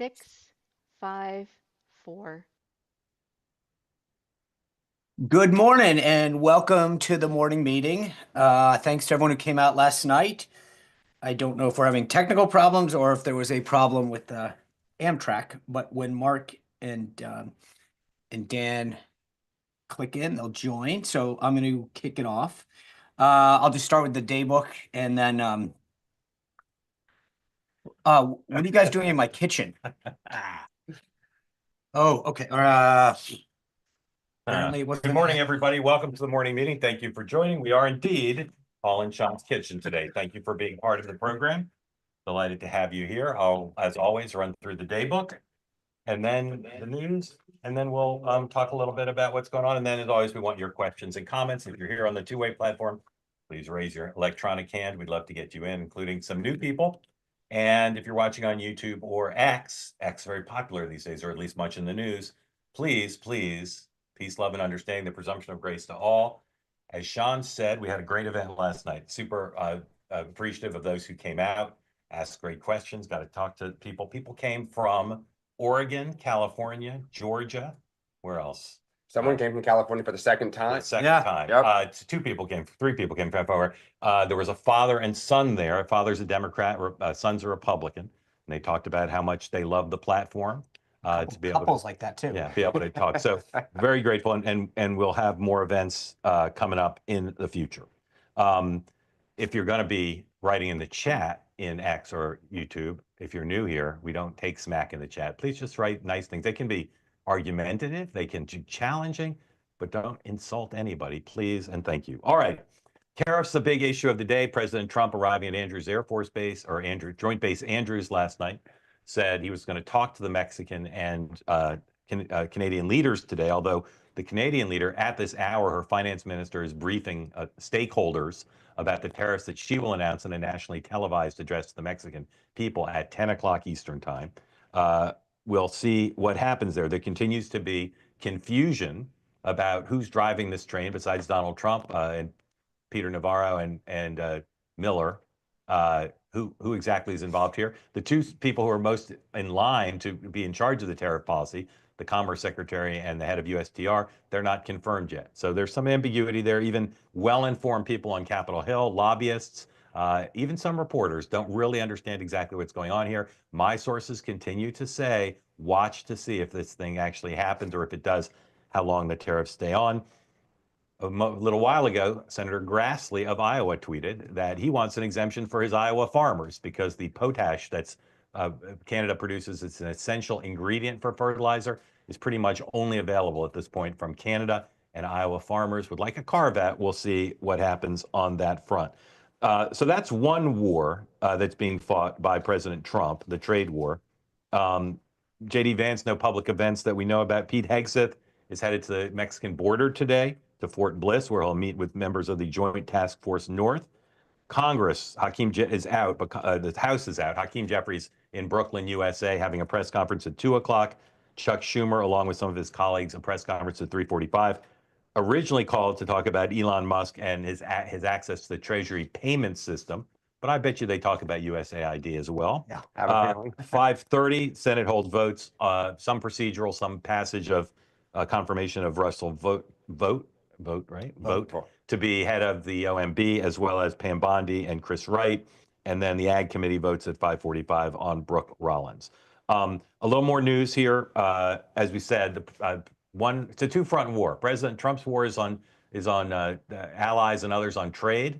6, 5, 4. Good morning and welcome to the morning meeting. Thanks to everyone who came out last night. I don't know if we're having technical problems or if there was a problem with Amtrak, but when Mark and Dan click in, they'll join. So I'm going to kick it off. I'll just start with the day book and then what are you guys doing in my kitchen? Oh, okay. Apparently, Good morning, everybody. Welcome to the morning meeting. Thank you for joining. We are indeed Paul and Sean's kitchen today. Thank you for being part of the program. Delighted to have you here. I'll, as always, run through the day book and then the news, and then we'll talk a little bit about what's going on. And then, as always, we want your questions and comments. If you're here on the two-way platform, please raise your electronic hand. We'd love to get you in, including some new people. And if you're watching on YouTube or X, very popular these days, or at least much in the news, please, peace, love, and understanding, the presumption of grace to all. As Sean said, we had a great event last night. Super appreciative of those who came out, asked great questions, got to talk to people. People came from Oregon, California, Georgia. Where else? Someone came from California for the second time. Time. Yep. Three people came from over. There was a father and son there. Father's a Democrat, son's a Republican. And they talked about how much they love the platform. To be able couples like that too. Yeah, be able to talk. So very grateful, and we'll have more events coming up in the future. If you're going to be writing in the chat in X or YouTube, if you're new here, we don't take smack in the chat. Please just write nice things. They can be argumentative, they can be challenging, but don't insult anybody, please and thank you. All right. Tariffs, the big issue of the day. President Trump arriving at Andrews Air Force Base, or Joint Base Andrews last night, said he was going to talk to the Mexican and Canadian leaders today, although the Canadian leader at this hour, her finance minister, is briefing stakeholders about the tariffs that she will announce in a nationally televised address to the Mexican people at 10 o'clock Eastern time. We'll see what happens there. There continues to be confusion about who's driving this train besides Donald Trump and Peter Navarro and Miller. Who exactly is involved here? The two people who are most in line to be in charge of the tariff policy, the Commerce Secretary and the head of USTR, they're not confirmed yet. So there's some ambiguity there. Even well-informed people on Capitol Hill, lobbyists, even some reporters don't really understand exactly what's going on here. My sources continue to say, watch to see if this thing actually happens, or if it does, how long the tariffs stay on. A little while ago, Senator Grassley of Iowa tweeted that he wants an exemption for his Iowa farmers because the potash that's Canada produces, it's an essential ingredient for fertilizer, is pretty much only available at this point from Canada, and Iowa farmers would like a carve-out. We'll see what happens on that front. So that's one war that's being fought by President Trump, the trade war. J.D. Vance, no public events that we know about. Pete Hegseth is headed to the Mexican border today, to Fort Bliss, where he'll meet with members of the Joint Task Force North. Congress, is out, but the House is out. Hakeem Jeffries in Brooklyn, USA, having a press conference at 2 o'clock. Chuck Schumer, along with some of his colleagues, a press conference at 3:45. Originally called to talk about Elon Musk and his access to the Treasury payment system, but I bet you they talk about USAID as well. Yeah, have a feeling. 5:30, Senate holds votes, some procedural, some passage of confirmation of Russell Vogt to be head of the OMB, as well as Pam Bondi and Chris Wright. And then the Ag Committee votes at 5:45 on Brooke Rollins. A little more news here. As we said, it's a two-front war. President Trump's war is on allies and others on trade.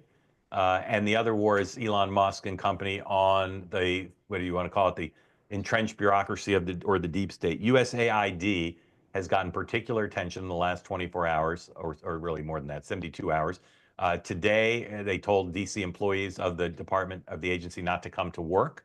And the other war is Elon Musk and company on the, what do you want to call it, the entrenched bureaucracy of the deep state. USAID has gotten particular attention in the last 24 hours, or really more than that, 72 hours. Today, they told DC employees of the department of the agency not to come to work.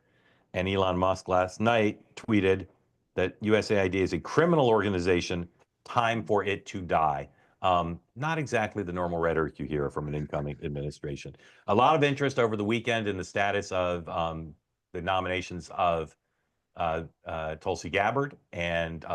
And Elon Musk last night tweeted that USAID is a criminal organization, time for it to die. Not exactly the normal rhetoric you hear from an incoming administration. A lot of interest over the weekend in the status of the nominations of Tulsi Gabbard and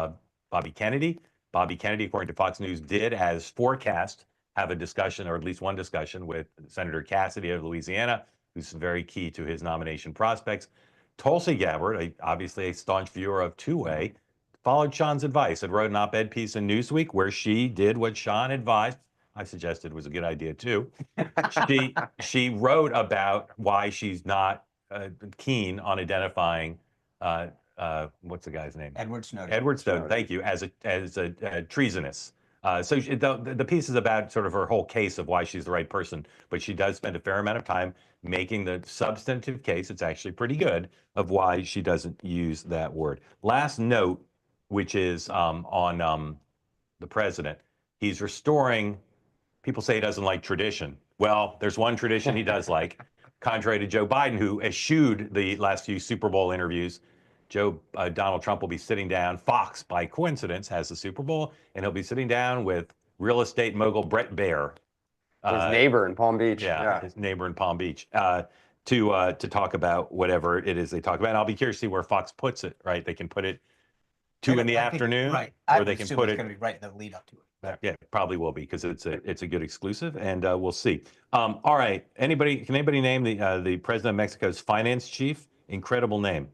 Bobby Kennedy. Bobby Kennedy, according to Fox News, did, as forecast, have a discussion, or at least one discussion, with Senator Cassidy of Louisiana, who's very key to his nomination prospects. Tulsi Gabbard, obviously a staunch viewer of two-way, followed Sean's advice and wrote an op-ed piece in Newsweek where she did what Sean advised. I suggested was a good idea too. She wrote about why she's not keen on identifying what's the guy's name? Edward Snowden. Edward Snowden. Thank you. As a treasonous. So the piece is about sort of her whole case of why she's the right person, but she does spend a fair amount of time making the substantive case. It's actually pretty good of why she doesn't use that word. Last note, which is on the president. He's restoring. People say he doesn't like tradition. Well, there's one tradition he does like, contrary to Joe Biden, who eschewed the last few Super Bowl interviews. Donald Trump will be sitting down. Fox, by coincidence, has the Super Bowl, and he'll be sitting down with real estate mogul Brett Baer, His neighbor in Palm Beach. yeah, his neighbor in Palm Beach, to talk about whatever it is they talk about. And I'll be curious to see where Fox puts it. Right, they can put it 2 in the afternoon, right? Or they can put it's it. going to be right in the lead up to it. Yeah, it probably will be because it's a good exclusive, and we'll see. All right, can anybody name the president of Mexico's finance chief? Incredible name.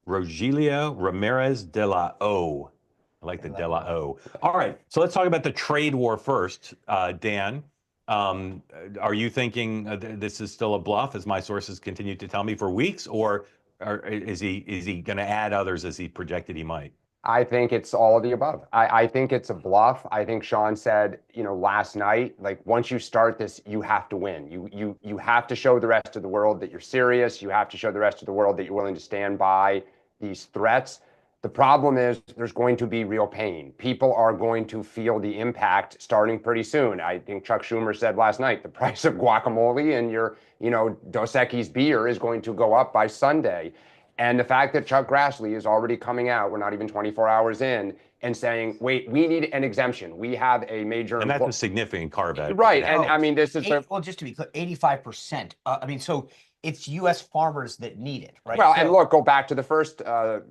Rogelio Ramirez de la O. I like the de la O. All right, so let's talk about the trade war first. Dan, are you thinking this is still a bluff, as my sources continue to tell me for weeks, or is he going to add others as he projected he might? I think it's all of the above. I think it's a bluff. I think Sean said, last night, like once you start this, you have to win. You have to show the rest of the world that you're serious. You have to show the rest of the world that you're willing to stand by these threats. The problem is there's going to be real pain. People are going to feel the impact starting pretty soon. I think Chuck Schumer said last night, the price of guacamole and your, Dos Equis beer is going to go up by Sunday. And the fact that Chuck Grassley is already coming out, we're not even 24 hours in, and saying, wait, we need an exemption. We have a major... And that's a significant carve out. Right. And I mean, this is... Well, just to be clear, 85%. So it's U.S. farmers that need it, right? Well, and look, go back to the first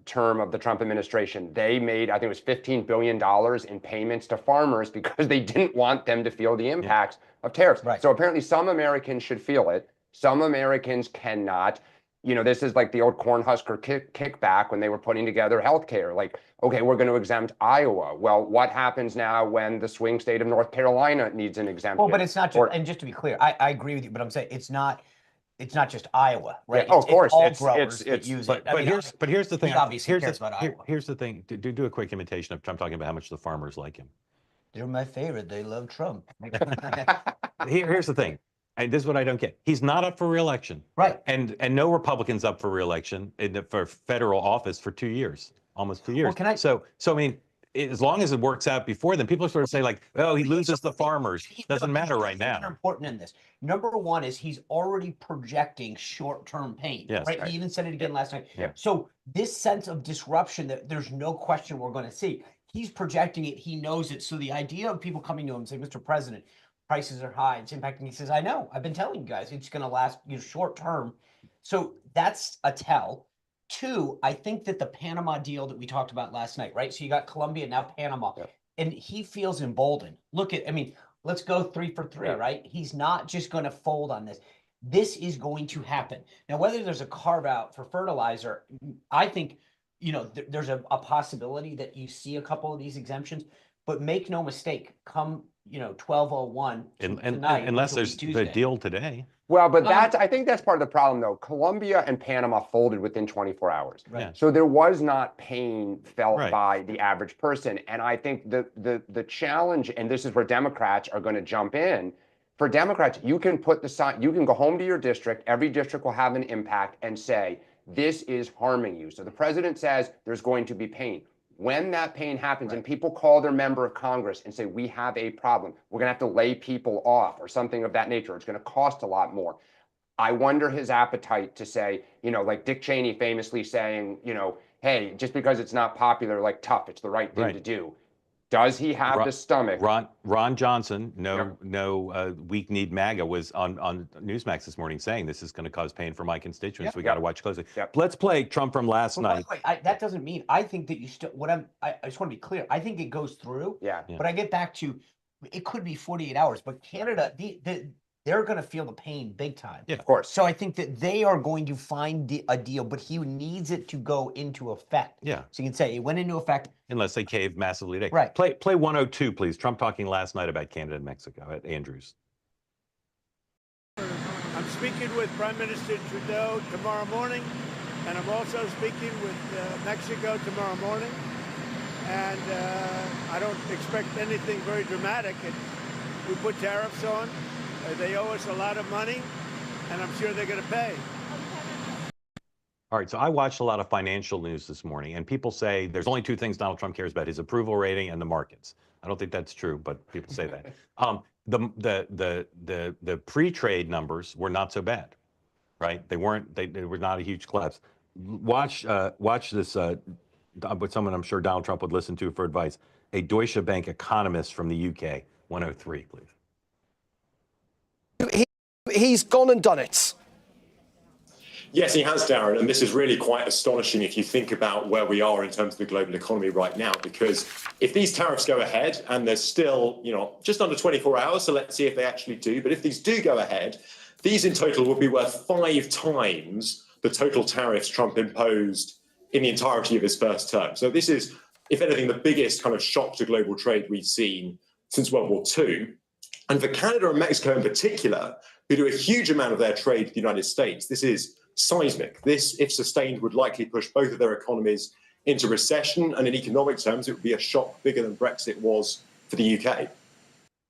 term of the Trump administration. They made, I think it was $15 billion in payments to farmers because they didn't want them to feel the impacts of tariffs. Right. So apparently some Americans should feel it. Some Americans cannot. This is like the old Cornhusker kickback when they were putting together healthcare. Like, okay, we're going to exempt Iowa. Well, what happens now when the swing state of North Carolina needs an exemption? Well, but it's not just, and just to be clear, I agree with you, but I'm saying it's not just Iowa, right? Yeah, of course, it's all growers that use it. But here's the thing. He obviously cares about Iowa. Here's the thing. Do a quick imitation of Trump talking about how much the farmers like him. They're my favorite. They love Trump. Here's the thing. And this is what I don't get. He's not up for re-election. Right. And no Republican's up for re-election for federal office for 2 years, almost 2 years. Well, So I mean, as long as it works out before, then people sort of say like, oh, he loses the farmers. Doesn't matter right now. Things are important in this. Number one is he's already projecting short-term pain. Yes. Right. He even said it again last night. Yeah. So this sense of disruption that there's no question we're going to see. He's projecting it. He knows it. So the idea of people coming to him and saying, Mr. President, prices are high, it's impacting. He says, I know, I've been telling you guys, it's going to last short term. So that's a tell. Two, I think that the Panama deal that we talked about last night, right? So you got Colombia, now Panama, and he feels emboldened. Let's go 3 for 3, right? He's not just going to fold on this. This is going to happen. Now, whether there's a carve out for fertilizer, I think, there's a possibility that you see a couple of these exemptions, but make no mistake, come 12:01 tonight, unless there's the deal today. Well, but I think that's part of the problem, though. Colombia and Panama folded within 24 hours. Right. So there was not pain felt by the average person. And I think the challenge, and this is where Democrats are going to jump in. For Democrats, you can put the sign, you can go home to your district. Every district will have an impact and say, this is harming you. So the president says there's going to be pain. When that pain happens and people call their member of Congress and say, we have a problem, we're going to have to lay people off or something of that nature. It's going to cost a lot more. I wonder his appetite to say, like Dick Cheney famously saying, hey, just because it's not popular, like tough, it's the right thing to do. Does he have the stomach? Ron Johnson, no weak-kneed MAGA, was on Newsmax this morning saying this is going to cause pain for my constituents. We got to watch closely. Let's play Trump from last night. By the way, that doesn't mean I think that you still. I just want to be clear. I think it goes through. Yeah. But I get back to it could be 48 hours. But Canada, they're going to feel the pain big time. Yeah. Of course. So I think that they are going to find a deal, but he needs it to go into effect. Yeah. So you can say it went into effect. Unless they cave massively today. Right. Play 102, please. Trump talking last night about Canada and Mexico at Andrews. I'm speaking with Prime Minister Trudeau tomorrow morning, and I'm also speaking with Mexico tomorrow morning. And I don't expect anything very dramatic. We put tariffs on. They owe us a lot of money, and I'm sure they're going to pay. All right, so I watched a lot of financial news this morning, and people say there's only two things Donald Trump cares about: his approval rating and the markets. I don't think that's true, but people say that. The pre-trade numbers were not so bad, right? They weren't. They were not a huge collapse. Watch this. With someone I'm sure Donald Trump would listen to for advice. A Deutsche Bank economist from the UK. 103, please. He's gone and done it. Yes, he has, Darren, and this is really quite astonishing if you think about where we are in terms of the global economy right now, because if these tariffs go ahead, and there's still, just under 24 hours, so let's see if they actually do, but if these do go ahead, these in total will be worth 5 times the total tariffs Trump imposed in the entirety of his first term. So this is, if anything, the biggest kind of shock to global trade we've seen since World War II. And for Canada and Mexico in particular, who do a huge amount of their trade with the United States, this is seismic. This, if sustained, would likely push both of their economies into recession. And in economic terms, it would be a shock bigger than Brexit was for the UK.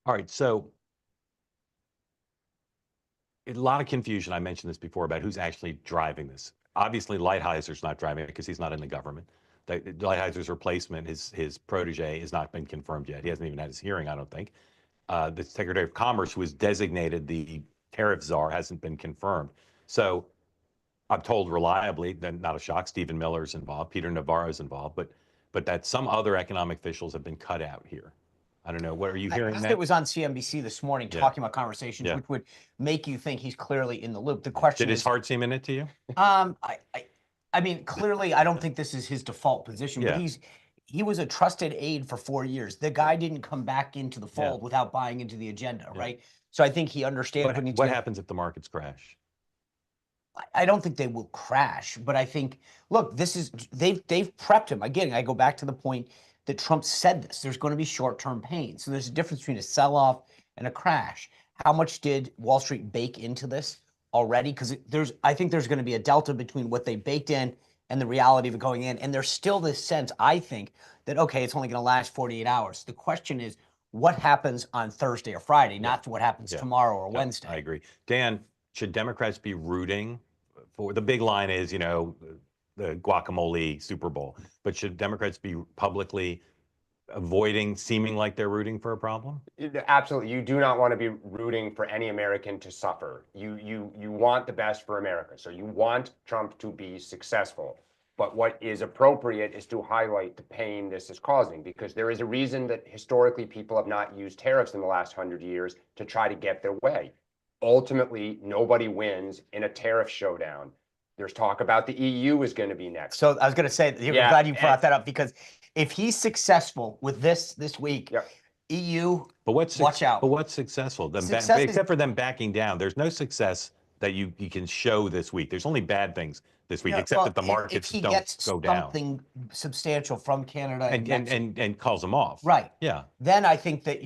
All right, so a lot of confusion. I mentioned this before about who's actually driving this. Obviously, Lighthizer not driving it because he's not in the government. Lighthizer's replacement, his protege, has not been confirmed yet. He hasn't even had his hearing, I don't think. The Secretary of Commerce, who has designated the tariff czar, hasn't been confirmed. So I'm told reliably, then not a shock, Stephen Miller's involved, Peter Navarro's involved, but that some other economic officials have been cut out here. I don't know. What are you hearing? It was on CNBC this morning talking about conversations, which would make you think he's clearly in the loop. The question Did his heart seem in it to you? I mean, clearly, I don't think this is his default position, but he was a trusted aide for 4 years. The guy didn't come back into the fold without buying into the agenda, right? So I think he understands what happens if the markets crash? I don't think they will crash, but I think, look, this is they've prepped him. Again, I go back to the point that Trump said this. There's going to be short-term pain. So there's a difference between a sell-off and a crash. How much did Wall Street bake into this already? Because I think there's going to be a delta between what they baked in and the reality of it going in. And there's still this sense, I think, that, okay, it's only going to last 48 hours. The question is, what happens on Thursday or Friday, not what happens tomorrow or Wednesday. I agree. Dan, should Democrats be rooting for, the big line is, the guacamole Super Bowl, but should Democrats be publicly avoiding seeming like they're rooting for a problem? Absolutely. You do not want to be rooting for any American to suffer. You want the best for America. So you want Trump to be successful. But what is appropriate is to highlight the pain this is causing, because there is a reason that historically people have not used tariffs in the last 100 years to try to get their way. Ultimately, nobody wins in a tariff showdown. There's talk about the EU is going to be next. So I was going to say, I'm glad you brought that up, because if he's successful with this week, EU, watch out. But what's successful? Except for them backing down, there's no success that you can show this week. There's only bad things this week, except that the markets don't go down. If he gets something substantial from Canada and calls them off. Right. Yeah. Then I think that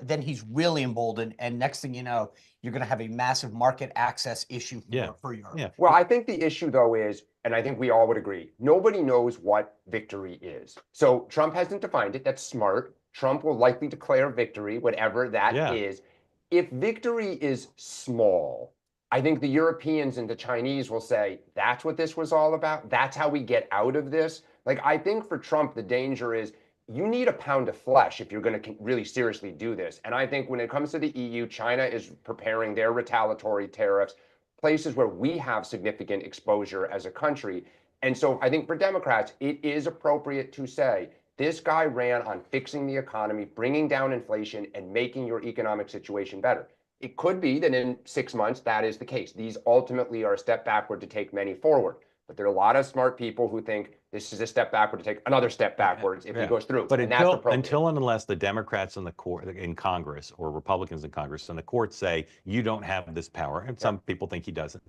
then he's really emboldened, and next thing you know, you're going to have a massive market access issue for Europe. Yeah. Well, I think the issue, though, is, and I think we all would agree, nobody knows what victory is. So Trump hasn't defined it. That's smart. Trump will likely declare victory, whatever that is. If victory is small, I think the Europeans and the Chinese will say, that's what this was all about. That's how we get out of this. Like, I think for Trump, the danger is you need a pound of flesh if you're going to really seriously do this. And I think when it comes to the EU, China is preparing their retaliatory tariffs, places where we have significant exposure as a country. And so I think for Democrats, it is appropriate to say, this guy ran on fixing the economy, bringing down inflation, and making your economic situation better. It could be that in 6 months, that is the case. These ultimately are a step backward to take many forward. But there are a lot of smart people who think This is a step backward to take another step backwards if he goes through. But and that's appropriate. until and unless the Democrats in the court in Congress or Republicans in Congress and the courts say you don't have this power, and some people think he doesn't,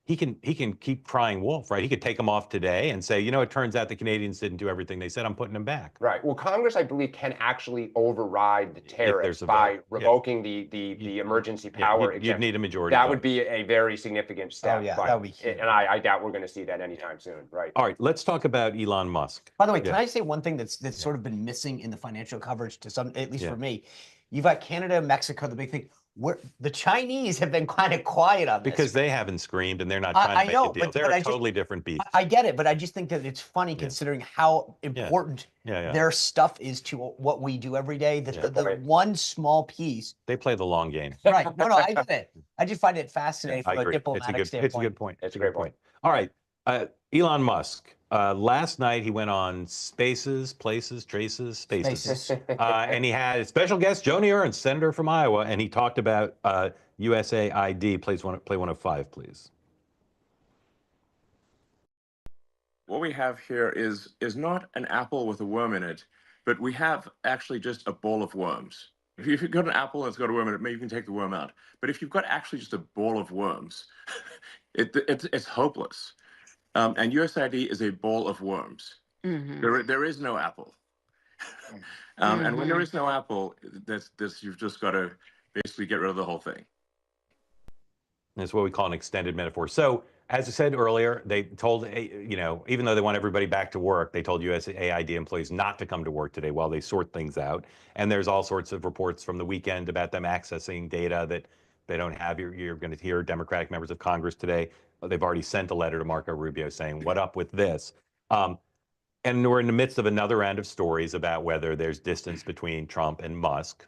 he can keep crying wolf, right? He could take them off today and say, you know, it turns out the Canadians didn't do everything they said. I'm putting them back. Right. Well, Congress, I believe, can actually override the tariffs by revoking the emergency power. You'd need a majority. That would be a very significant step. Oh, yeah, that would be huge. And I doubt we're going to see that anytime soon. Right. All right. Let's talk about Elon Musk. By the way, can I say one thing that's sort of been missing in the financial coverage to some, at least for me? You've got Canada, Mexico, the big thing. The Chinese have been kind of quiet on this. Because they haven't screamed and they're not trying to make a deal. They're a totally different beast. I get it, but I just think that it's funny considering how important their stuff is to what we do every day. The one small piece. They play the long game. Right. No, I get it. I just find it fascinating from a diplomatic standpoint. It's a good point. It's a great point. All right. Elon Musk. Last night he went on Spaces, and he had special guest Joni Ernst, senator from Iowa, and he talked about USAID. Play 105, please. What we have here is not an apple with a worm in it, but we have actually just a ball of worms. If you've got an apple and it's got a worm in it, maybe you can take the worm out. But if you've got actually just a ball of worms, it's hopeless. And USAID is a ball of worms. There is no apple. And when there is no apple, you've just got to basically get rid of the whole thing. That's what we call an extended metaphor. So, as I said earlier, they told, even though they want everybody back to work, they told USAID employees not to come to work today while they sort things out. And there's all sorts of reports from the weekend about them accessing data that they don't have. You're going to hear Democratic members of Congress today. They've already sent a letter to Marco Rubio saying, what up with this? And we're in the midst of another round of stories about whether there's distance between Trump and Musk.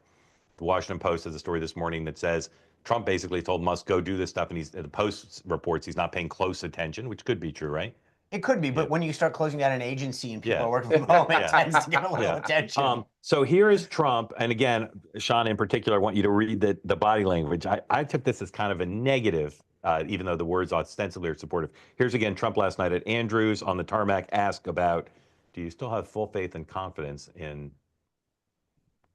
The Washington Post has a story this morning that says Trump basically told Musk, go do this stuff. And the Post reports he's not paying close attention, which could be true, right? It could be, but when you start closing down an agency and people are working from home, it tends to get a little attention. So here is Trump. And again, Sean, in particular, I want you to read the body language. I took this as kind of a negative, even though the words ostensibly are supportive. Here's again Trump last night at Andrews on the tarmac asked about, do you still have full faith and confidence in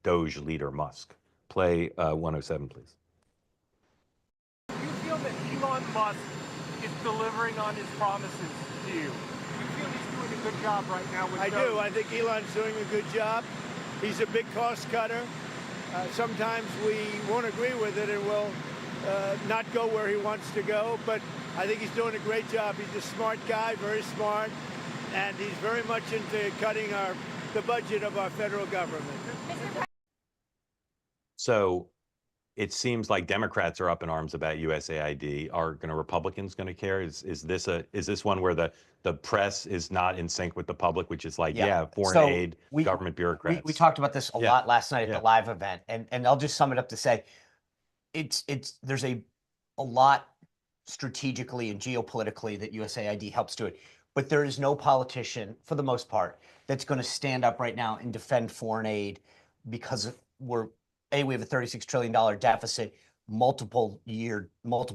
Doge leader Musk? Play 107, please. Do you feel that Elon Musk is delivering on his promises to you? Do you feel he's doing a good job right now with I Doge? do. I think Elon's doing a good job. He's a big cost cutter. Sometimes we won't agree with it and we'll not go where he wants to go, but I think he's doing a great job. He's a smart guy, very smart, and he's very much into cutting the budget of our federal government. So it seems like Democrats are up in arms about USAID. Are Republicans going to care? Is this one where the press is not in sync with the public, which is like, foreign aid, government bureaucrats? We talked about this a lot last night at the live event, and I'll just sum it up to say, there's a lot strategically and geopolitically that USAID helps do it, but there is no politician, for the most part, that's going to stand up right now and defend foreign aid because we have a $36 trillion deficit, multiple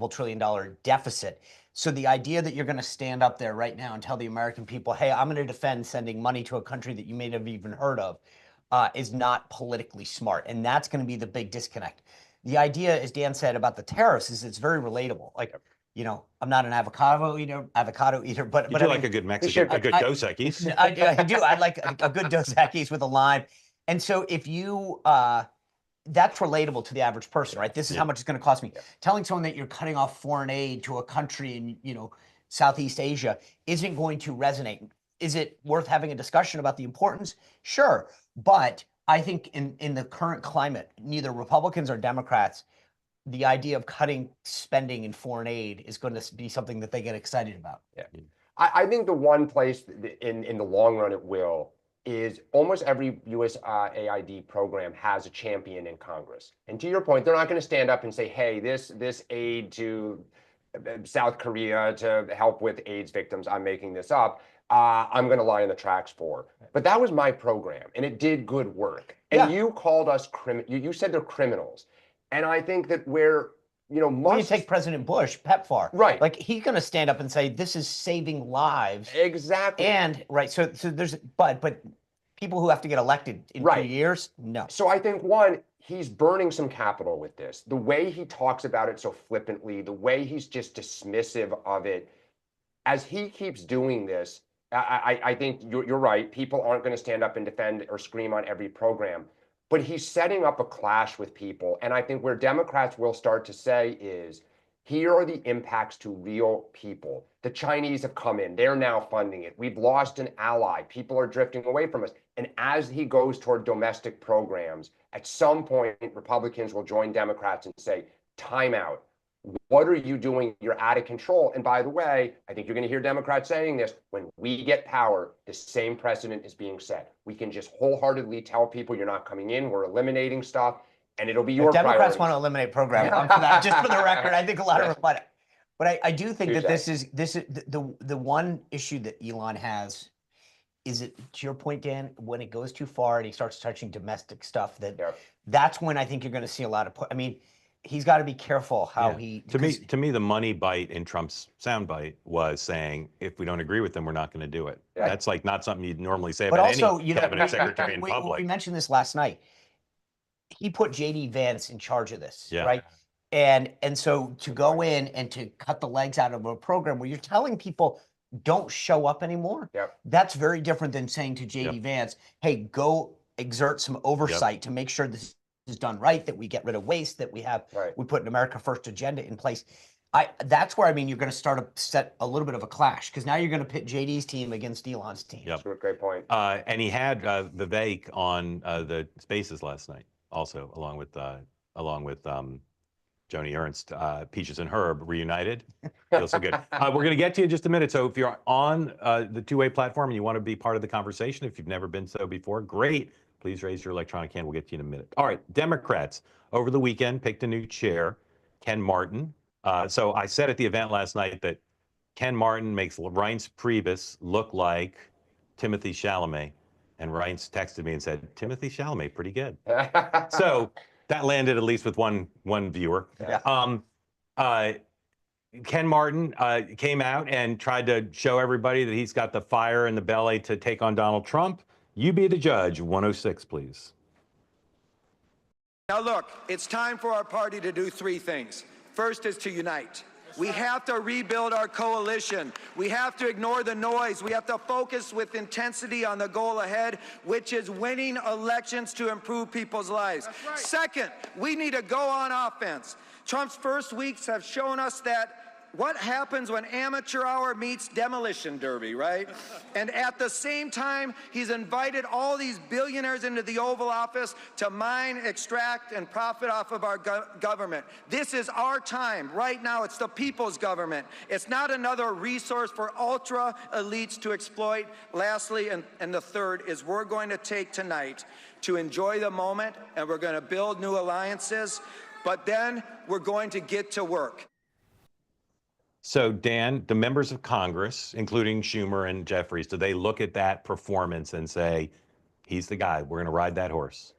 trillion dollar deficit. So the idea that you're going to stand up there right now and tell the American people, hey, I'm going to defend sending money to a country that you may have even heard of is not politically smart. And that's going to be the big disconnect. The idea, as Dan said, about the tariffs is it's very relatable. Like, I'm not an avocado eater, but you do like a good Mexican, a good Dos Equis. I do. I like a good Dos Equis with a lime. And so if you, that's relatable to the average person, right? This is how much it's going to cost me. Telling someone that you're cutting off foreign aid to a country in, Southeast Asia isn't going to resonate. Is it worth having a discussion about the importance? Sure. But I think in the current climate, neither Republicans or Democrats, the idea of cutting spending in foreign aid is going to be something that they get excited about. Yeah. I think the one place in the long run it will is almost every USAID program has a champion in Congress. And to your point, they're not going to stand up and say, hey, this aid to South Korea to help with AIDS victims, I'm making this up, I'm going to lie in the tracks for. But that was my program, and it did good work. And you called us you said they're criminals. And I think that where you know, When you Musk, take President Bush, PEPFAR, right? Like he's going to stand up and say this is saving lives. Exactly. And right, so there's but people who have to get elected in 2 years, no. So I think one, he's burning some capital with this. The way he talks about it so flippantly, the way he's just dismissive of it, as he keeps doing this, I think you're right. People aren't going to stand up and defend or scream on every program, but he's setting up a clash with people. And I think where Democrats will start to say is, here are the impacts to real people. The Chinese have come in. They're now funding it. We've lost an ally. People are drifting away from us. And as he goes toward domestic programs, at some point, Republicans will join Democrats and say, time out. What are you doing? You're out of control. And by the way, I think you're going to hear Democrats saying this. When we get power, the same precedent is being set. We can just wholeheartedly tell people you're not coming in. We're eliminating stuff. And it'll be your Democrats priorities. want to eliminate program. I'm for that. Just for the record, I think a lot of but I do think that this is the one issue that Elon has is it, to your point, Dan, when it goes too far and he starts touching domestic stuff, that's when I think you're going to see a lot of. I mean, he's got to be careful how he. To me, the money bite in Trump's soundbite was saying, if we don't agree with them, we're not going to do it. That's like not something you'd normally say about any cabinet secretary in public. We mentioned this last night. He put J.D. Vance in charge of this, right? And so to go in and to cut the legs out of a program where you're telling people don't show up anymore, that's very different than saying to J.D. Vance, hey, go exert some oversight to make sure this is done right, that we get rid of waste, that we have, we put an America First agenda in place. That's where, I mean, you're going to start to set a little bit of a clash because now you're going to pit JD's team against Elon's team. That's a great point. And he had Vivek on the Spaces last night, also along with Joni Ernst, Peaches and Herb reunited. Feels so good. We're going to get to you in just a minute. So if you're on the two-way platform and you want to be part of the conversation, if you've never been so before, great. Please raise your electronic hand. We'll get to you in a minute. All right, Democrats over the weekend picked a new chair, Ken Martin. So I said at the event last night that Ken Martin makes Reince Priebus look like Timothy Chalamet. And Reince texted me and said, Timothy Chalamet, pretty good. So that landed at least with one viewer. Ken Martin came out and tried to show everybody that he's got the fire in the belly to take on Donald Trump. You be the judge. 106, please. Now look, it's time for our party to do three things. First is to unite. We have to rebuild our coalition. We have to ignore the noise. We have to focus with intensity on the goal ahead, which is winning elections to improve people's lives. Second, we need to go on offense. Trump's first weeks have shown us that what happens when amateur hour meets demolition derby, right? And at the same time, he's invited all these billionaires into the Oval Office to mine, extract, and profit off of our government. This is our time. Right now, it's the people's government. It's not another resource for ultra elites to exploit. Lastly, and the third is we're going to take tonight to enjoy the moment, and we're going to build new alliances, but then we're going to get to work. So, Dan, the members of Congress, including Schumer and Jeffries, do they look at that performance and say, he's the guy, we're going to ride that horse?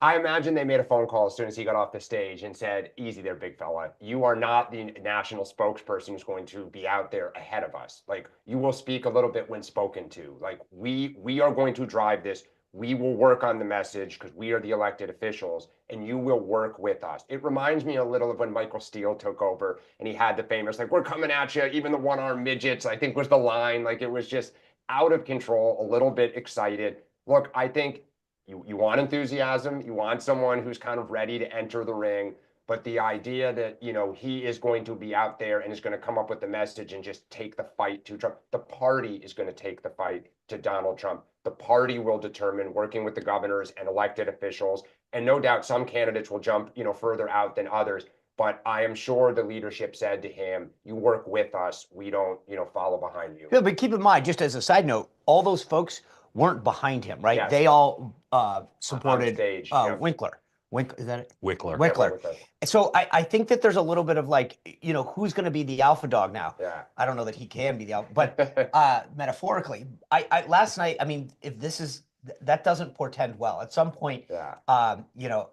I imagine they made a phone call as soon as he got off the stage and said, easy there, big fella. You are not the national spokesperson who's going to be out there ahead of us. Like, you will speak a little bit when spoken to. Like, we are going to drive this. We will work on the message because we are the elected officials, and you will work with us. It reminds me a little of when Michael Steele took over and he had the famous, like, we're coming at you, even the one-armed midgets, I think was the line. Like, it was just out of control, a little bit excited. Look, I think you want enthusiasm. You want someone who's kind of ready to enter the ring. But the idea that, you know, he is going to be out there and is going to come up with the message and just take the fight to Trump. The party is going to take the fight to Donald Trump. The party will determine, working with the governors and elected officials. And no doubt some candidates will jump, you know, further out than others. But I am sure the leadership said to him, you work with us. We don't, you know, follow behind you. Yeah, but keep in mind, just as a side note, all those folks weren't behind him, right? Yes. They all supported stage, Winkler. Is that it? Wickler. Wickler. So I think that there's a little bit of like, you know, who's going to be the alpha dog now? Yeah. I don't know that he can be the alpha, but metaphorically, I last night, I mean, if this is, that doesn't portend well. At some point, you know,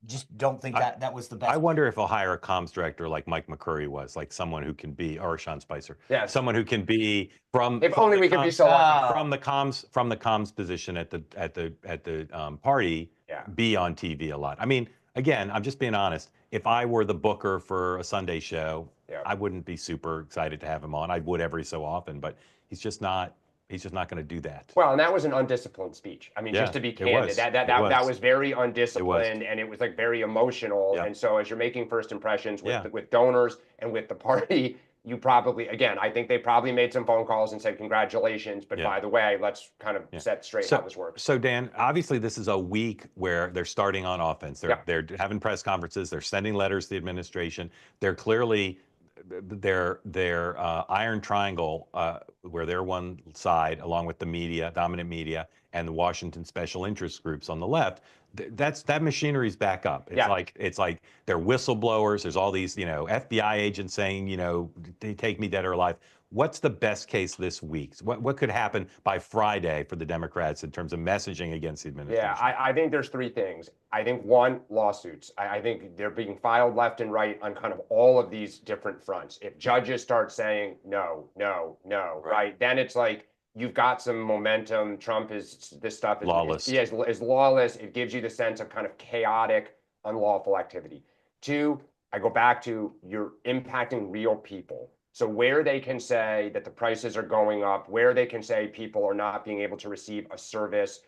just don't think that was the best. I wonder if he'll hire a comms director like Mike McCurry was, like someone who can be, or Sean Spicer, someone who can be from. If only we could be so lucky. From the comms position at the party, be on TV a lot. I mean, again, I'm just being honest. If I were the booker for a Sunday show, I wouldn't be super excited to have him on. I would every so often, but he's just not. He's just not going to do that. Well, and that was an undisciplined speech. I mean, just to be candid, that was very undisciplined, and it was like very emotional. And so, as you're making first impressions with donors and with the party, you probably, again, I think they probably made some phone calls and said congratulations, but by the way, let's kind of set straight how this works. So Dan, obviously this is a week where they're starting on offense. They're having press conferences. They're sending letters to the administration. They're clearly their iron triangle, where they're one side, along with the media, dominant media, and the Washington special interest groups on the left. That machinery's back up. It's like they're whistleblowers. There's all these, FBI agents saying, they take me dead or alive. What's the best case this week? What could happen by Friday for the Democrats in terms of messaging against the administration? Yeah, I think there's three things. I think one, lawsuits. I think they're being filed left and right on kind of all of these different fronts. If judges start saying no, right, then it's like you've got some momentum. Trump is, this stuff is lawless. Is lawless. It gives you the sense of kind of chaotic, unlawful activity. Two, I go back to you're impacting real people. So where they can say that the prices are going up, where they can say people are not being able to receive a service,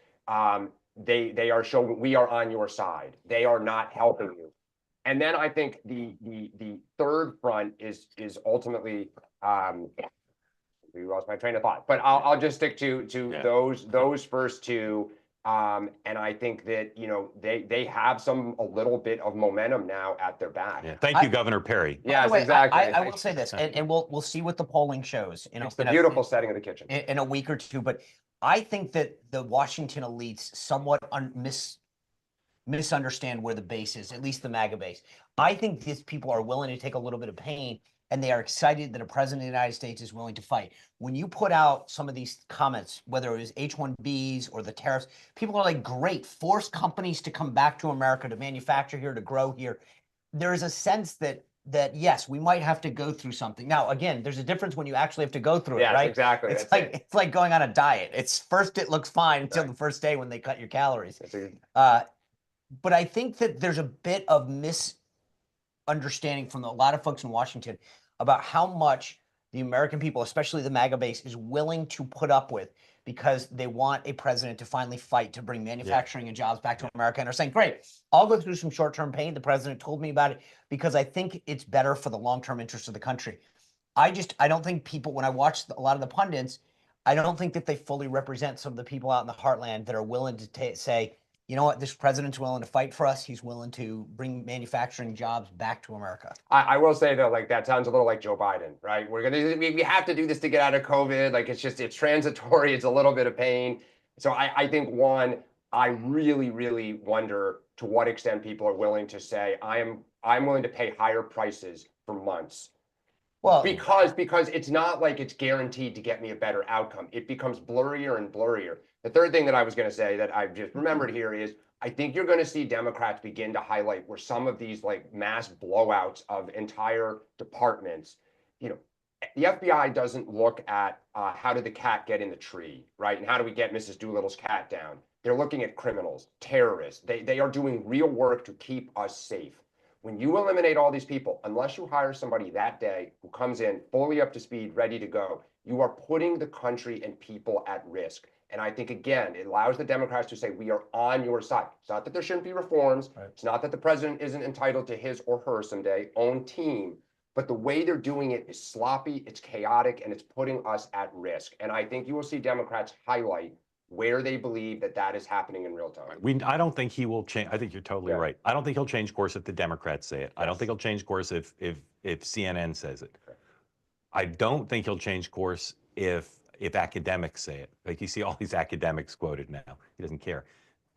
they are showing we are on your side. They are not helping you. And then I think the third front is ultimately we lost my train of thought, but I'll just stick to those first two. And I think that they have a little bit of momentum now at their back. Yeah. Thank you, Governor Perry. Yes, exactly. I will say this, and we'll see what the polling shows. It's the beautiful setting of the kitchen in a week or two. But I think that the Washington elites somewhat misunderstand where the base is, at least the MAGA base. I think these people are willing to take a little bit of pain, and they are excited that a president of the United States is willing to fight. When you put out some of these comments, whether it was H-1Bs or the tariffs, people are like, great, force companies to come back to America, to manufacture here, to grow here. There is a sense that yes, we might have to go through something. Now, again, there's a difference when you actually have to go through it, right? Exactly. It's like going on a diet. It's first it looks fine until the first day when they cut your calories. But I think that there's a bit of misunderstanding from a lot of folks in Washington about how much the American people, especially the MAGA base, is willing to put up with because they want a president to finally fight to bring manufacturing and jobs back to America, and are saying, great, I'll go through some short-term pain. The president told me about it because I think it's better for the long-term interest of the country. I don't think people, when I watch a lot of the pundits, I don't think that they fully represent some of the people out in the heartland that are willing to say, you know what, this president's willing to fight for us. He's willing to bring manufacturing jobs back to America. I will say though, like that sounds a little like Joe Biden, right? We have to do this to get out of COVID. Like it's transitory. It's a little bit of pain. So I think I really, really wonder to what extent people are willing to say, I'm willing to pay higher prices for months. Well, because it's not like it's guaranteed to get me a better outcome. It becomes blurrier and blurrier. The third thing that I was going to say that I've just remembered here is I think you're going to see Democrats begin to highlight where some of these like mass blowouts of entire departments, the FBI doesn't look at how did the cat get in the tree, right? And how do we get Mrs. Doolittle's cat down? They're looking at criminals, terrorists. They are doing real work to keep us safe. When you eliminate all these people, unless you hire somebody that day who comes in fully up to speed, ready to go, you are putting the country and people at risk. And I think, again, it allows the Democrats to say, we are on your side. It's not that there shouldn't be reforms. Right. It's not that the president isn't entitled to his or her someday own team. But the way they're doing it is sloppy, it's chaotic, and it's putting us at risk. And I think you will see Democrats highlight where they believe that is happening in real time. I don't think he will change. I think you're totally right. I don't think he'll change course if the Democrats say it. Yes. I don't think he'll change course if CNN says it. Okay. I don't think he'll change course if academics say it. Like you see all these academics quoted now. He doesn't care.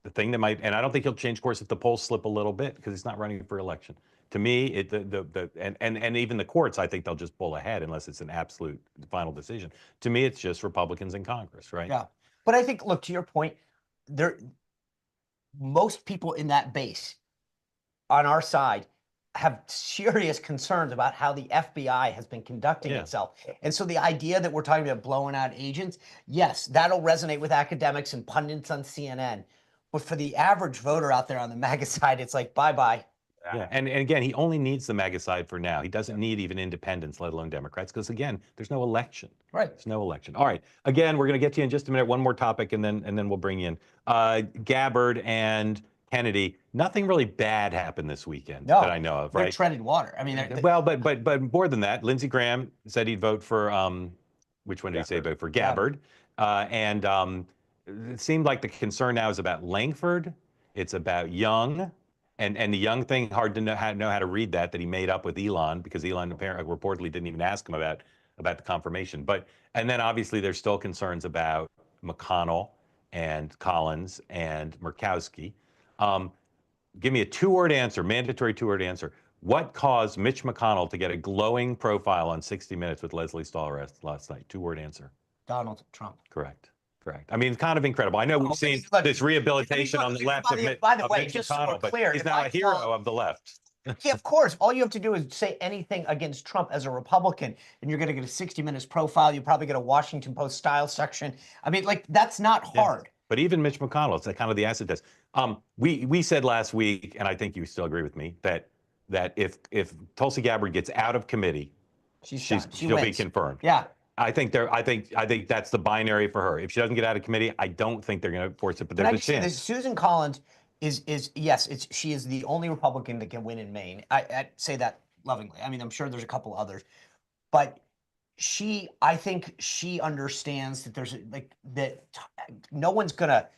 The thing that might, and I don't think he'll change course if the polls slip a little bit because he's not running for election. To me, and even the courts, I think they'll just pull ahead unless it's an absolute final decision. To me, it's just Republicans in Congress, right? Yeah. But I think, look, to your point, most people in that base on our side have serious concerns about how the FBI has been conducting itself. And so the idea that we're talking about blowing out agents, yes, that'll resonate with academics and pundits on CNN. But for the average voter out there on the MAGA side, it's like, bye-bye. Yeah, and again, he only needs the MAGA side for now. He doesn't need even independents, let alone Democrats, because again, there's no election. Right. There's no election. All right. Again, we're going to get to you in just a minute. One more topic, and then we'll bring you in. Gabbard and Kennedy. Nothing really bad happened this weekend that I know of. They're Right. treaded water. I mean, Well, but more than that, Lindsey Graham said he'd vote for which one did he say vote for? Gabbard. And it seemed like the concern now is about Langford. It's about Young. And the Young thing, hard to know how to read that he made up with Elon, because Elon apparently reportedly didn't even ask him about the confirmation. And then obviously there's still concerns about McConnell and Collins and Murkowski. Give me a two-word answer, mandatory two-word answer. What caused Mitch McConnell to get a glowing profile on 60 Minutes with Leslie Stahl last night? Two-word answer. Donald Trump. Correct. I mean, it's kind of incredible. I know we've seen this rehabilitation on the left of Mitch McConnell, but he's now a hero of the left. Yeah, of course. All you have to do is say anything against Trump as a Republican, and you're going to get a 60 Minutes profile. You probably get a Washington Post style section. I mean, like, that's not hard. But even Mitch McConnell, it's kind of the acid test. We said last week, and I think you still agree with me, that if Tulsi Gabbard gets out of committee, she'll be confirmed. Yeah. I think that's the binary for her. If she doesn't get out of committee, I don't think they're going to force it. But there's a chance. Susan Collins is yes, she is the only Republican that can win in Maine. I say that lovingly. I mean, I'm sure there's a couple others, but I think she understands that there's no one's gonna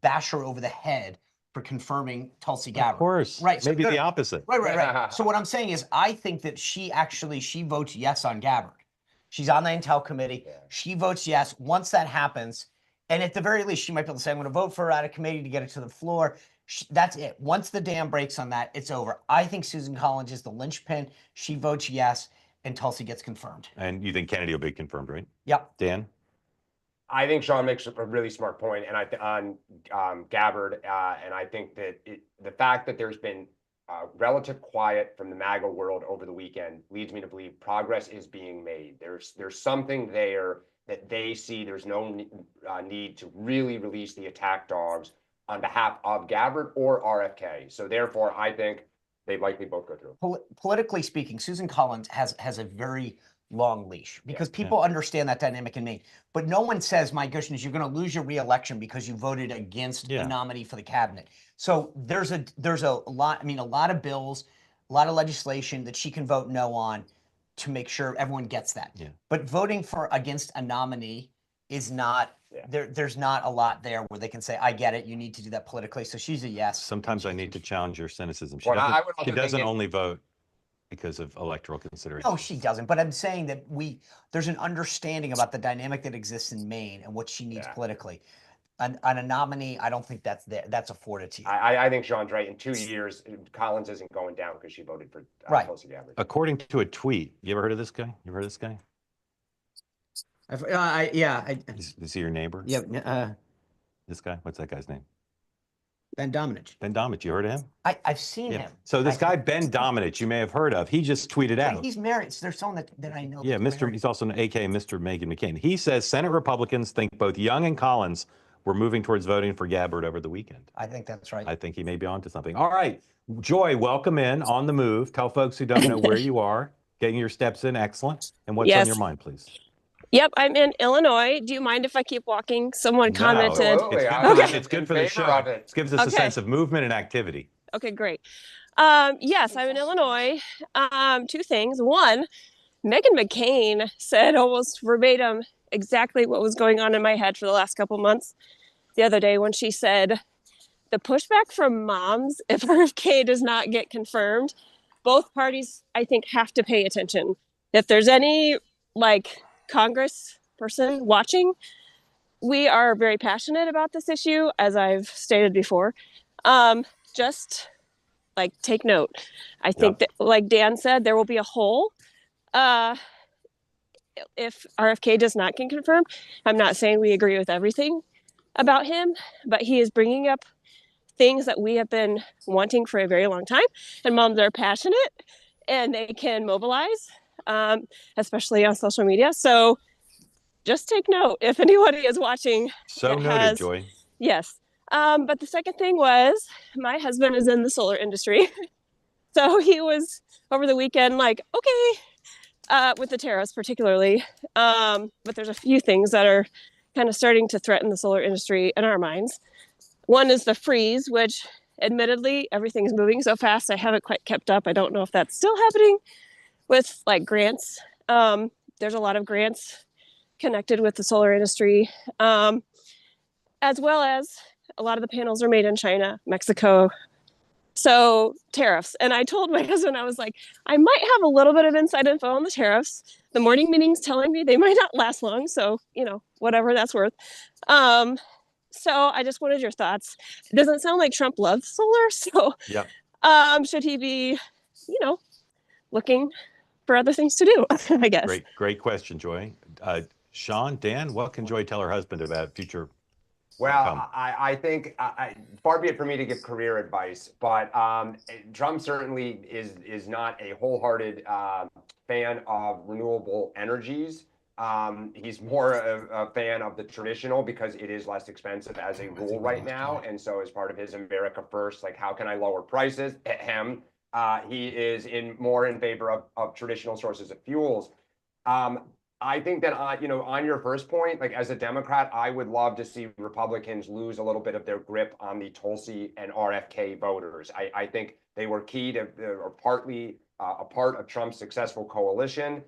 bash her over the head for confirming Tulsi Gabbard. Of course, right? So maybe the opposite. Right. So what I'm saying is, I think that she votes yes on Gabbard. She's on the Intel committee. Yeah. She votes yes. Once that happens, and at the very least, she might be able to say, I'm going to vote for her out of committee to get it to the floor. That's it. Once the dam breaks on that, it's over. I think Susan Collins is the linchpin. She votes yes, and Tulsi gets confirmed. And you think Kennedy will be confirmed, right? Yep. Dan? I think Sean makes a really smart point, and on Gabbard, and I think that the fact that there's been relative quiet from the MAGA world over the weekend leads me to believe progress is being made. There's something there that they see. There's no need to really release the attack dogs on behalf of Gabbard or RFK. So therefore, I think they likely both go through. Politically speaking, Susan Collins has a very long leash, because people understand that dynamic in Maine. But no one says, my goodness, you're going to lose your reelection because you voted against a nominee for the cabinet. So there's a lot. I mean, a lot of bills, a lot of legislation that she can vote no on to make sure everyone gets that. Yeah. But voting against a nominee is not. There's not a lot there where they can say, I get it, you need to do that politically. So she's a yes. Sometimes I need to challenge your cynicism. She doesn't only vote because of electoral considerations. No, she doesn't. But I'm saying that there's an understanding about the dynamic that exists in Maine and what she needs politically. On a nominee, I don't think that's there. That's afforded to you. I think Sean's right. In 2 years, Collins isn't going down because she voted for Tulsi Gabbard. According to a tweet, you ever heard of this guy? You ever heard of this guy? Is he your neighbor? Yeah. This guy? What's that guy's name? Ben Domenech. Ben Domenech. You heard of him? I've seen him. So this guy, Ben Domenech, you may have heard of. He just tweeted out. He's married. So there's someone that I know. Yeah, he's also an AK, Mr. Meghan McCain. He says Senate Republicans think both Young and Collins were moving towards voting for Gabbard over the weekend. I think that's right. I think he may be onto something. All right. Joy, welcome in on the move. Tell folks who don't know where you are, getting your steps in. Excellent. And what's on your mind, please? Yep, I'm in Illinois. Do you mind if I keep walking? Someone commented. It's good for the show. It gives us a sense of movement and activity. Okay, great. Yes, I'm in Illinois. Two things. One, Meghan McCain said almost verbatim exactly what was going on in my head for the last couple months the other day when she said, the pushback from moms if RFK does not get confirmed, both parties, I think, have to pay attention. If there's any, Congress person watching, we are very passionate about this issue, as I've stated before. Just take note. I think that, like Dan said, there will be a hole if RFK does not get confirmed. I'm not saying we agree with everything about him, but he is bringing up things that we have been wanting for a very long time. And moms are passionate and they can mobilize, especially on social media. So just take note if anybody is watching. So noted, Joy. Yes. But the second thing was my husband is in the solar industry. So he was over the weekend like, okay, with the tariffs particularly. But there's a few things that are kind of starting to threaten the solar industry in our minds. One is the freeze, which admittedly, everything's moving so fast, I haven't quite kept up. I don't know if that's still happening with like grants. There's a lot of grants connected with the solar industry, as well as a lot of the panels are made in China, Mexico. So tariffs. And I told my husband, I was like, I might have a little bit of inside info on the tariffs. The morning meeting's telling me they might not last long. So, whatever that's worth. So I just wanted your thoughts. It doesn't sound like Trump loves solar. So should he be, looking for other things to do, I guess. Great question, Joy. Sean, Dan, what can Joy tell her husband about future? Well, I think far be it for me to give career advice, but Trump certainly is not a wholehearted fan of renewable energies. He's more a fan of the traditional because it is less expensive as a rule right now. And so as part of his America First, like how can I lower prices? He is more in favor of traditional sources of fuels. I think that, on your first point, like as a Democrat, I would love to see Republicans lose a little bit of their grip on the Tulsi and RFK voters. I think they were key to, or partly a part of Trump's successful coalition.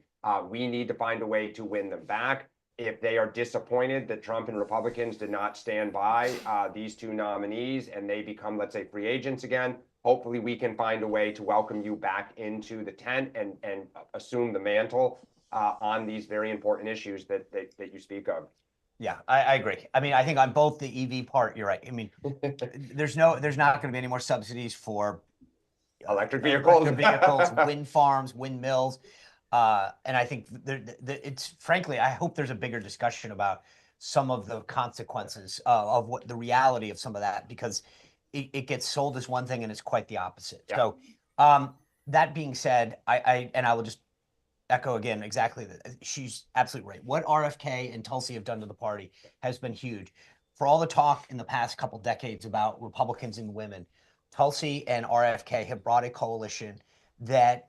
We need to find a way to win them back. If they are disappointed that Trump and Republicans did not stand by these two nominees and they become, let's say, free agents again, hopefully we can find a way to welcome you back into the tent and assume the mantle on these very important issues that you speak of. Yeah, I agree. I mean, I think on both the EV part, you're right. I mean, there's not going to be any more subsidies for electric vehicles, wind farms, windmills. And I think it's frankly, I hope there's a bigger discussion about some of the consequences of what the reality of some of that, because it gets sold as one thing and it's quite the opposite. Yeah. So that being said, I will just echo again exactly that. She's absolutely right. What RFK and Tulsi have done to the party has been huge. For all the talk in the past couple decades about Republicans and women, Tulsi and RFK have brought a coalition that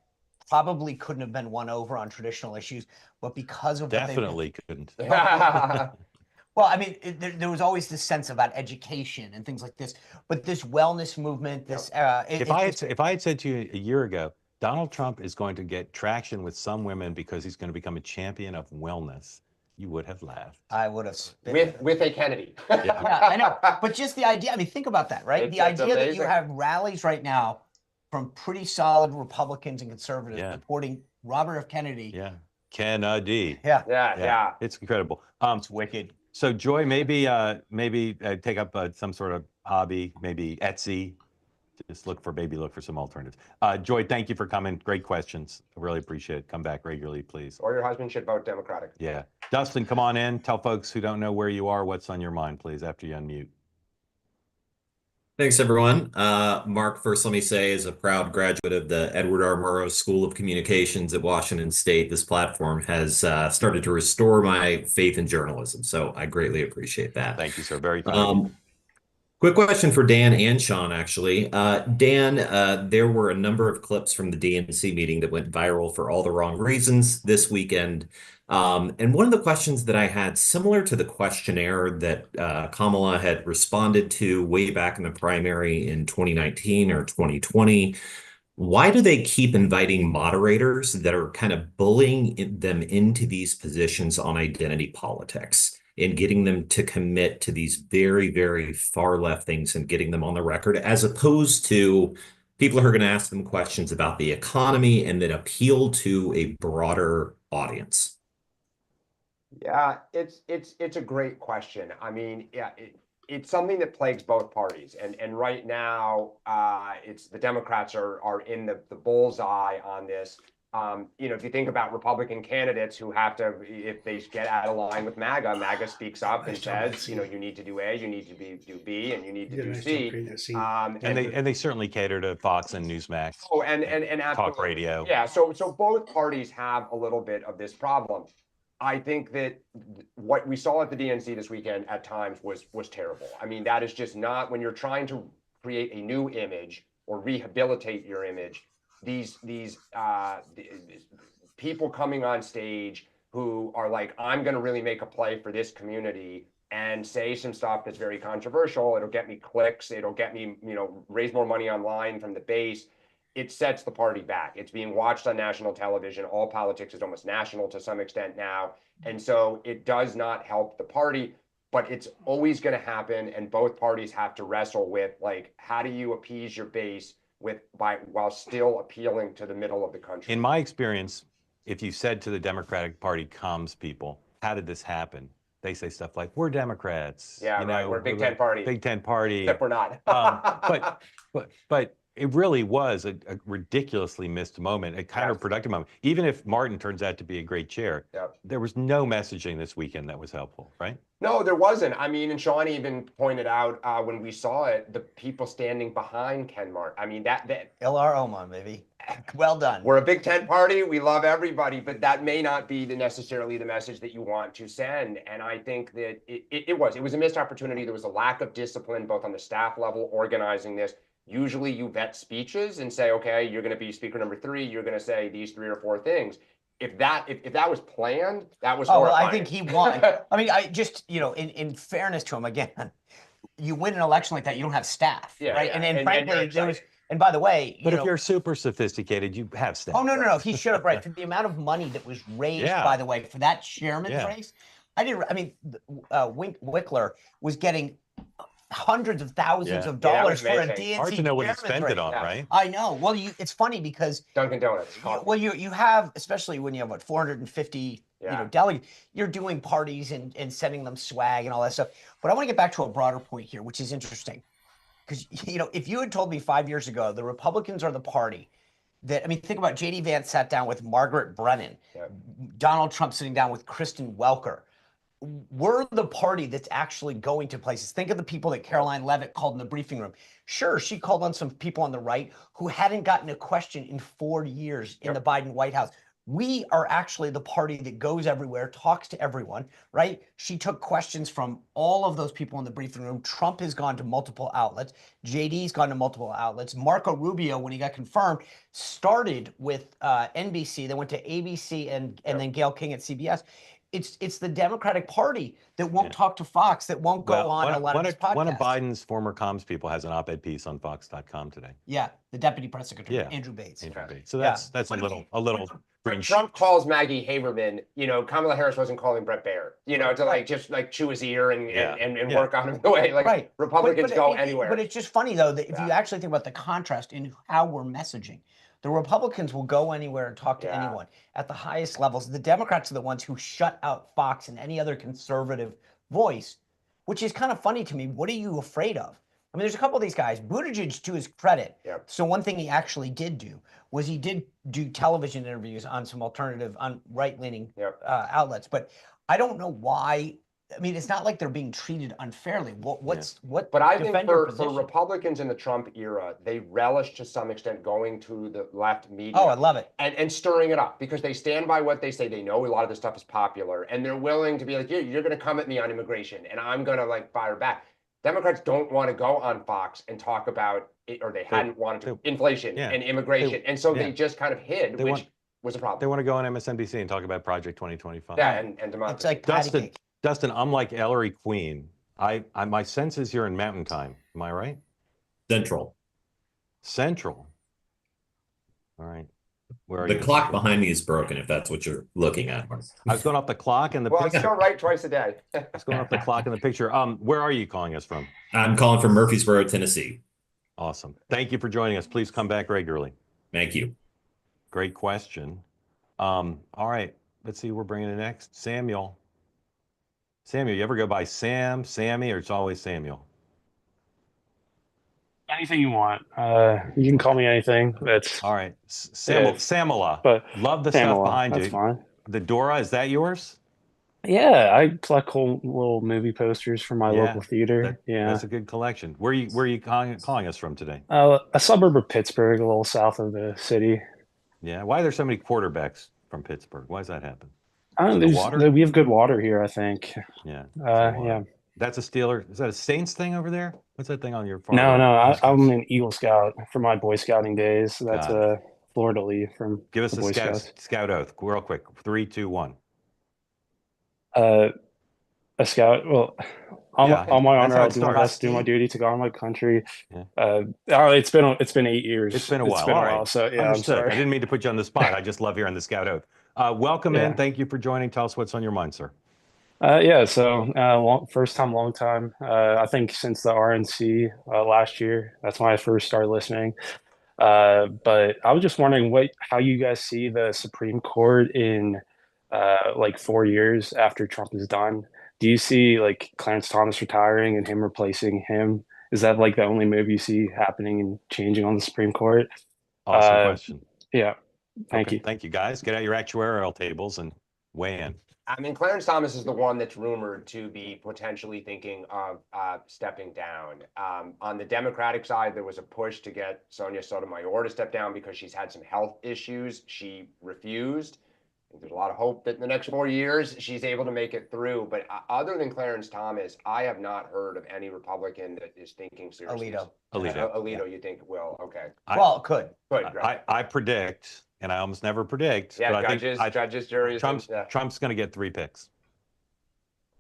probably couldn't have been won over on traditional issues, but because of definitely couldn't. Well, I mean, there was always this sense about education and things like this, but this wellness movement, this if I had said to you a year ago, Donald Trump is going to get traction with some women because he's going to become a champion of wellness, you would have laughed. I would have with a Kennedy. Yeah, I know. But just the idea, I mean, think about that, right? The idea that you have rallies right now from pretty solid Republicans and conservatives supporting Robert F. Kennedy. Yeah. Kennedy. Yeah. It's incredible. It's wicked. So Joy, maybe take up some sort of hobby, maybe Etsy. Just look for some alternatives. Joy, thank you for coming. Great questions. I really appreciate it. Come back regularly, please. Or your husband should vote Democratic. Yeah. Dustin, come on in. Tell folks who don't know where you are what's on your mind, please, after you unmute. Thanks, everyone. Mark, first let me say, as a proud graduate of the Edward R. Murrow School of Communications at Washington State, this platform has started to restore my faith in journalism. So I greatly appreciate that. Thank you, sir. Very kind. Quick question for Dan and Sean, actually. Dan, there were a number of clips from the DNC meeting that went viral for all the wrong reasons this weekend. And one of the questions that I had, similar to the questionnaire that Kamala had responded to way back in the primary in 2019 or 2020, why do they keep inviting moderators that are kind of bullying them into these positions on identity politics and getting them to commit to these very, very far left things and getting them on the record, as opposed to people who are going to ask them questions about the economy and that appeal to a broader audience? Yeah, it's a great question. I mean, yeah, it's something that plagues both parties, and right now, it's the Democrats are in the bullseye on this. If you think about Republican candidates who have to, if they get out of line with MAGA, MAGA speaks up and says, you need to do A, you need to do B, and you need to do C. And they certainly cater to Fox and Newsmax. Oh, and talk radio. Yeah, so both parties have a little bit of this problem. I think that what we saw at the DNC this weekend at times was terrible. I mean, that is just not, when you're trying to create a new image or rehabilitate your image, these people coming on stage who are like, I'm going to really make a play for this community and say some stuff that's very controversial. It'll get me clicks. It'll get me, raise more money online from the base. It sets the party back. It's being watched on national television. All politics is almost national to some extent now. And so it does not help the party, but it's always going to happen. And both parties have to wrestle with, like, how do you appease your base while still appealing to the middle of the country? In my experience, if you said to the Democratic Party comms people, how did this happen? They say stuff like, we're Democrats. Yeah, right. We're a Big Ten party. Big Ten party. Except we're not. But it really was a ridiculously missed moment, a counterproductive moment. Even if Martin turns out to be a great chair, there was no messaging this weekend that was helpful, right? No, there wasn't. I mean, and Sean even pointed out when we saw it, the people standing behind Ken Martin. I mean, that Ilar Oman, baby. Well done. We're a Big Ten party. We love everybody, but that may not be necessarily the message that you want to send. And I think that it was a missed opportunity. There was a lack of discipline, both on the staff level, organizing this. Usually you vet speeches and say, okay, you're going to be speaker number 3. You're going to say these 3 or 4 things. If that was planned, that was horrifying. Well, I think he won. I mean, I just, in fairness to him, again, you win an election like that, you don't have staff, right? Yeah. And frankly, there was, and by the way, but if you're super sophisticated, you have staff. Oh, no. He should have, right? For the amount of money that was raised, by the way, for that chairman's race, Wickler was getting hundreds of thousands of dollars for a DNC. Hard to know what he spent it on, right? I know. Well, it's funny because Dunkin' Donuts. You have, especially when you have 450 delegates, you're doing parties and sending them swag and all that stuff. But I want to get back to a broader point here, which is interesting, because if you had told me 5 years ago the Republicans are the party that, I mean, think about J.D. Vance sat down with Margaret Brennan, Donald Trump sitting down with Kristen Welker. We're the party that's actually going to places. Think of the people that Caroline Leavitt called in the briefing room. Sure, she called on some people on the right who hadn't gotten a question in 4 years in the Biden White House. We are actually the party that goes everywhere, talks to everyone, right? She took questions from all of those people in the briefing room. Trump has gone to multiple outlets. JD's gone to multiple outlets. Marco Rubio, when he got confirmed, started with NBC, then went to ABC and then Gayle King at CBS. It's the Democratic Party that won't talk to Fox, that won't go on a lot of these podcasts. One of Biden's former comms people has an op-ed piece on Fox.com today. Yeah, the Deputy Press Secretary, Andrew Bates. So that's a little. Trump calls Maggie Haberman. Kamala Harris wasn't calling Brett Baer. To just chew his ear and work on him the way Republicans go anywhere. But it's just funny though that if you actually think about the contrast in how we're messaging. The Republicans will go anywhere and talk to anyone at the highest levels. The Democrats are the ones who shut out Fox and any other conservative voice, which is kind of funny to me. What are you afraid of? I mean, there's a couple of these guys. Buttigieg, to his credit. So one thing he actually did do was he did do television interviews on some alternative, on right-leaning outlets. But I don't know why. I mean, it's not like they're being treated unfairly. But I think for Republicans in the Trump era, they relish to some extent going to the left media. Oh, I love it. And stirring it up because they stand by what they say. They know a lot of this stuff is popular and they're willing to be like, you're going to come at me on immigration and I'm going to fire back. Democrats don't want to go on Fox and talk about it, or they hadn't wanted to, inflation and immigration. And so they just kind which was a problem. They want to go on MSNBC and talk about Project 2025. Yeah, and democracy. It's like Dustin, I'm like Ellery Queen. My sense is you're in Mountain Time. Am I right? Central. All right. Where are the you? Clock behind me is broken, if that's what you're looking at. I was going off the clock and the picture. Well, I still write twice a day. I was going off the clock and the picture. Where are you calling us from? I'm calling from Murfreesboro, Tennessee. Awesome. Thank you for joining us. Please come back regularly. Thank you. Great question. All right. Let's see who we're bringing in next. Samuel, you ever go by Sam, Sammy, or it's always Samuel? Anything you want. You can call me anything. That's All right. yeah, Samala. but Love the stuff Pamela, behind that's you. fine. The Dora, is that yours? Yeah, I collect cool little movie posters from my Yeah. local theater. That's Yeah. a good collection. Where you calling us from today? A suburb of Pittsburgh, a little south of the city. Yeah. Why are there so many quarterbacks from Pittsburgh? Why does that happen? Is it the There's water? we have good water here, I think. Yeah. it's the water. Yeah. That's a Steeler. Is that a Saints thing over there? What's that thing on your far No, right? no, I'm an Eagle Scout from my Boy Scouting days. That's Got it. Florida Lee from Give us the a Boy Scouts. scout oath, real quick. 3, 2, 1. A scout. Well, Yeah, on my that's honor, how I'll it do my starts. best to do my duty to guard my country. Yeah. It's been 8 years. It's been a while. All right. So yeah, Understood. I'm sorry. I didn't mean to put you on the spot. I just love hearing the scout oath. Welcome in. Yeah. Thank you for joining. Tell us what's on your mind, sir. Yeah. So first time, long time. I think since the RNC last year. That's when I first started listening. But I was just wondering how you guys see the Supreme Court in like 4 years after Trump is done. Do you see like Clarence Thomas retiring and him replacing him? Is that like the only move you see happening and changing on the Supreme Court? Awesome question. Yeah. Thank you. Thank you, guys. Get out your actuarial tables and weigh in. I mean, Clarence Thomas is the one that's rumored to be potentially thinking of stepping down. On the Democratic side, there was a push to get Sonia Sotomayor to step down because she's had some health issues. She refused. I think there's a lot of hope that in the next 4 years she's able to make it through. But other than Clarence Thomas, I have not heard of any Republican that is thinking seriously. Alito. You think will? Okay. Could. I predict, and I almost never predict. Yeah, but judges, juries. Trump's going to get 3 picks.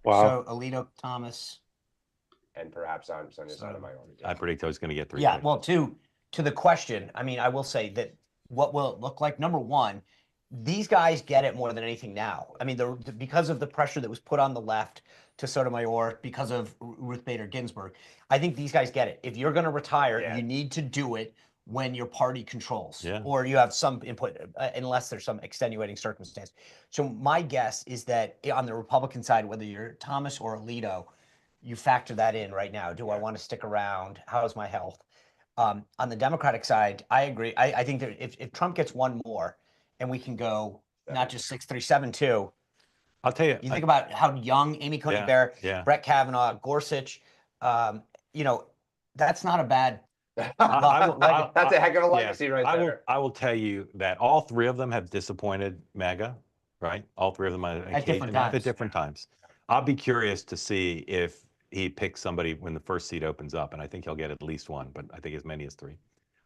Wow. So Alito, Thomas, and perhaps I'm Sonia Sotomayor. I predict I was going to get 3 yeah. picks. Well, to the question, I mean, I will say that what will it look like? Number one, these guys get it more than anything now. I mean, because of the pressure that was put on the left to Sotomayor, because of Ruth Bader Ginsburg, I think these guys get it. If you're going to retire, you need to do it when your party controls, or you have some input, unless there's some extenuating circumstance. So my guess is that on the Republican side, whether you're Thomas or Alito, you factor that in right now. Do I want to stick around? How's my health? On the Democratic side, I agree. I think that if Trump gets one more, and we can go not just 6-3, 7-2. I'll tell you. You think about how young Amy Coney Barrett, Brett Kavanaugh, Gorsuch. That's not a bad. That's a heck of a legacy right there. I will tell you that all 3 of them have disappointed MAGA, right? All 3 of them at different times. I'll be curious to see if he picks somebody when the first seat opens up, and I think he'll get at least one, but I think as many as 3.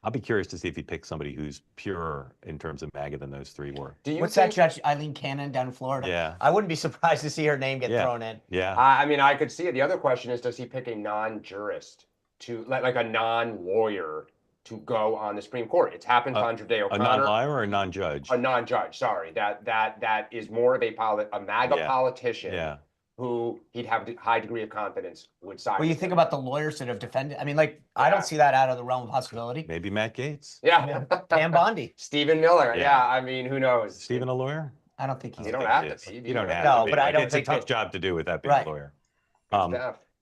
I'll be curious to see if he picks somebody who's purer in terms of MAGA than those 3 were. What's that judge, Eileen Cannon down in Florida? Yeah. I wouldn't be surprised to see her name get thrown in. Yeah. I mean, I could see it. The other question is, does he pick a non-jurist to like a non-lawyer to go on the Supreme Court? It's happened to Andre Day O'Connor. A non-lawyer or a non-judge? A non-judge. Sorry, that is more of a MAGA politician. Yeah. Who he'd have a high degree of confidence would side. Well, you think about the lawyers that have defended. I mean, I don't see that out of the realm of possibility. Maybe Matt Gaetz. Yeah. Pam Bondi. Stephen Miller. Yeah. I mean, who knows? Stephen a lawyer? I don't think he's. You don't have to be. You don't have to. No, but I don't think it's a tough job to do with that being a lawyer.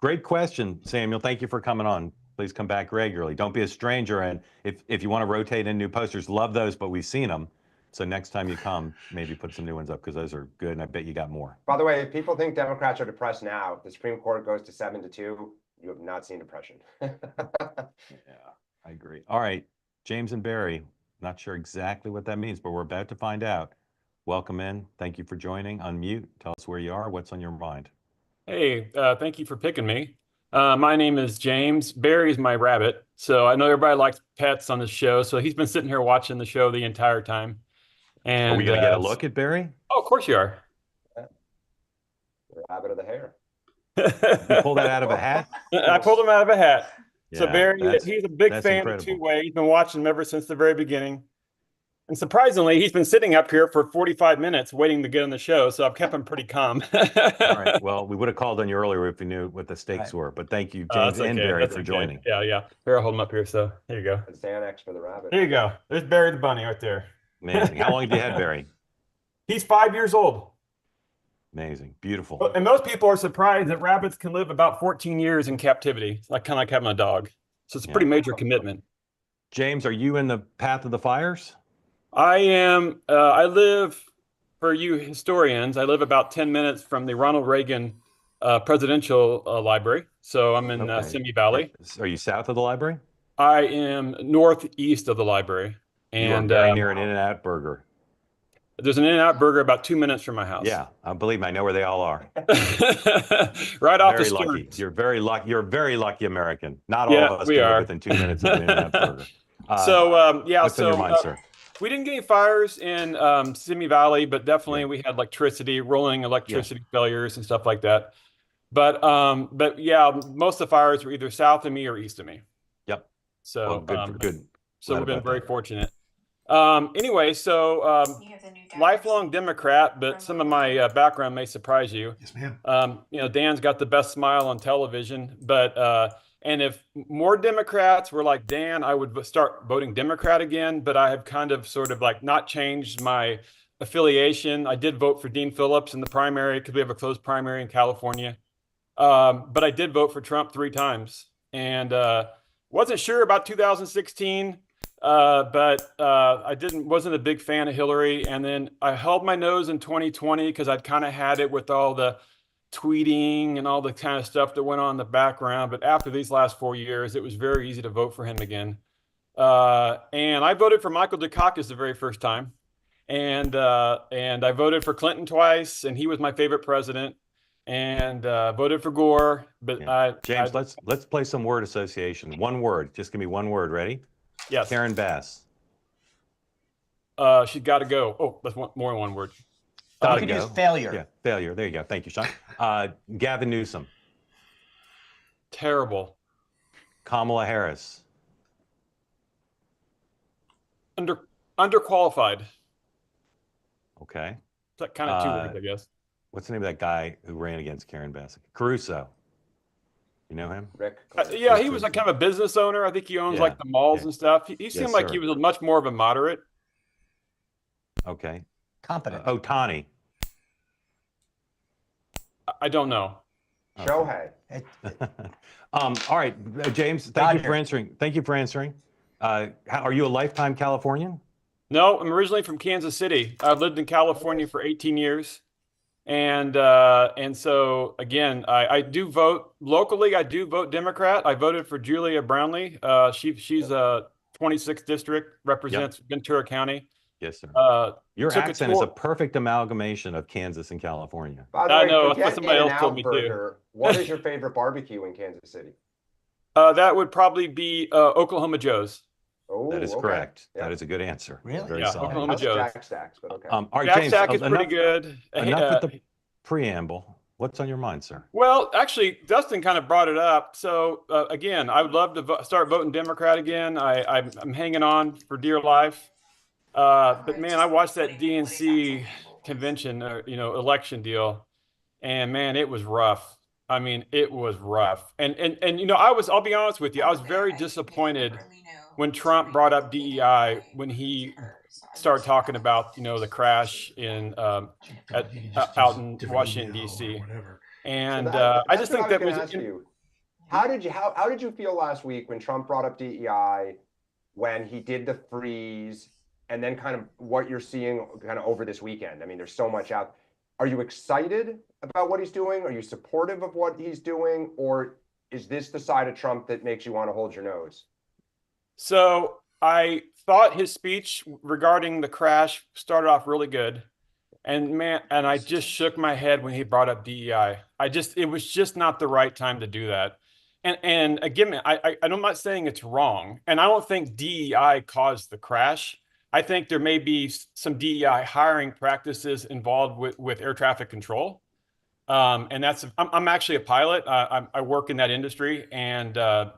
Great question, Samuel. Thank you for coming on. Please come back regularly. Don't be a stranger. And if you want to rotate in new posters, love those, but we've seen them. So next time you come, maybe put some new ones up because those are good, and I bet you got more. By the way, if people think Democrats are depressed now, if the Supreme Court goes to 7-2, you have not seen depression. Yeah, I agree. All right, James and Barry, not sure exactly what that means, but we're about to find out. Welcome in. Thank you for joining. Unmute. Tell us where you are. What's on your mind? Hey, thank you for picking me. My name is James. Barry's my rabbit. So I know everybody likes pets on the show. So he's been sitting here watching the show the entire time. And are we going to get a look at Barry? Oh, of course you are. The rabbit of the hair. You pulled that out of a hat? I pulled him out of a hat. Yeah, so Barry, he's a big fan of Two-Way. He's been watching him ever since the very beginning. And surprisingly, he's been sitting up here for 45 minutes waiting to get on the show. So I've kept him pretty calm. All right. Well, we would have called on you earlier if we knew what the stakes were. But thank you, James and Barry, for joining. Yeah. Here, I'll hold him up here. So here you go. It's Xanax for the rabbit. Here you go. There's Barry the bunny right there. Amazing. How long have you had Barry? He's 5 years old. Amazing. Beautiful. And most people are surprised that rabbits can live about 14 years in captivity. It's kind of like having a dog. So it's a pretty major commitment. James, are you in the path of the fires? I am. I live, for you historians, I live about 10 minutes from the Ronald Reagan Presidential Library. So I'm in Simi Valley. Are you south of the library? I am northeast of the library. You are And very near an In-N-Out burger. there's an In-N-Out burger about 2 minutes from my house. Yeah, believe me, I know where they all are. Right off the Very lucky. Stearns. You're very lucky. You're a very lucky American. Not all of us we can are. live within 2 minutes of an In-N-Out burger. What's on your mind, sir? We didn't get any fires in Simi Valley, but definitely we had rolling electricity failures and stuff like that. But yeah, most of the fires were either south of me or east of me. Yep. So good. So we've been very fortunate. Anyway, so lifelong Democrat, but some of my background may surprise you. Yes, ma'am. Dan's got the best smile on television, but and if more Democrats were like Dan, I would start voting Democrat again. But I have kind of sort of like not changed my affiliation. I did vote for Dean Phillips in the primary because we have a closed primary in California. But I did vote for Trump 3 times, and wasn't sure about 2016. But I wasn't a big fan of Hillary. And then I held my nose in 2020 because I'd kind of had it with all the tweeting and all the kind of stuff that went on in the background. But after these last 4 years, it was very easy to vote for him again. And I voted for Michael Dukakis the very first time. And I voted for Clinton twice, and he was my favorite president. And voted for Gore. But James, let's play some word association. One word. Just give me one word. Ready? Yes. Karen Bass. She's got to go. Oh, that's more than one word. You could use failure. Yeah, failure. There you go. Thank you, Sean. Gavin Newsom. Terrible. Kamala Harris. Underqualified. Okay. Is that kind of 2 words, I guess? What's the name of that guy who ran against Karen Bass? Caruso. You know him? Rick. Yeah, he was like kind of a business owner. I think he owns like the malls and stuff. He seemed like he was much more of a moderate. Okay. Competent. Otani. I don't know. Shohei. All right, James. Thank you for answering. Thank you for answering. Are you a lifetime Californian? No, I'm originally from Kansas City. I've lived in California for 18 years. And so again, I do vote locally. I do vote Democrat. I voted for Julia Brownlee. She's a 26th district, represents Ventura County. Yes, sir. Your accent is a perfect amalgamation of Kansas and California. By the way, know. That's what somebody else told me too. What is your favorite barbecue in Kansas City? That would probably be Oklahoma Joe's. Oh, that is correct. Yeah. That is a good answer. Really? Very yeah, solid. Oklahoma Joe's. Jack Stacks, but okay. All right, Jack James, Stack is pretty good. Enough with the preamble. What's on your mind, sir? Well, actually, Dustin kind of brought it up. So again, I would love to start voting Democrat again. I'm hanging on for dear life. But man, I watched that DNC convention, election deal, and man, it was rough. I mean, it was rough. And I'll be honest with you, I was very disappointed when Trump brought up DEI when he started talking about the crash in out in Washington D.C. And I just think that was. How did you feel last week when Trump brought up DEI, when he did the freeze, and then kind of what you're seeing kind of over this weekend? I mean, there's so much out. Are you excited about what he's doing? Are you supportive of what he's doing? Or is this the side of Trump that makes you want to hold your nose? So I thought his speech regarding the crash started off really good. And I just shook my head when he brought up DEI. It was just not the right time to do that. And again, I'm not saying it's wrong. And I don't think DEI caused the crash. I think there may be some DEI hiring practices involved with air traffic control. And I'm actually a pilot. I work in that industry and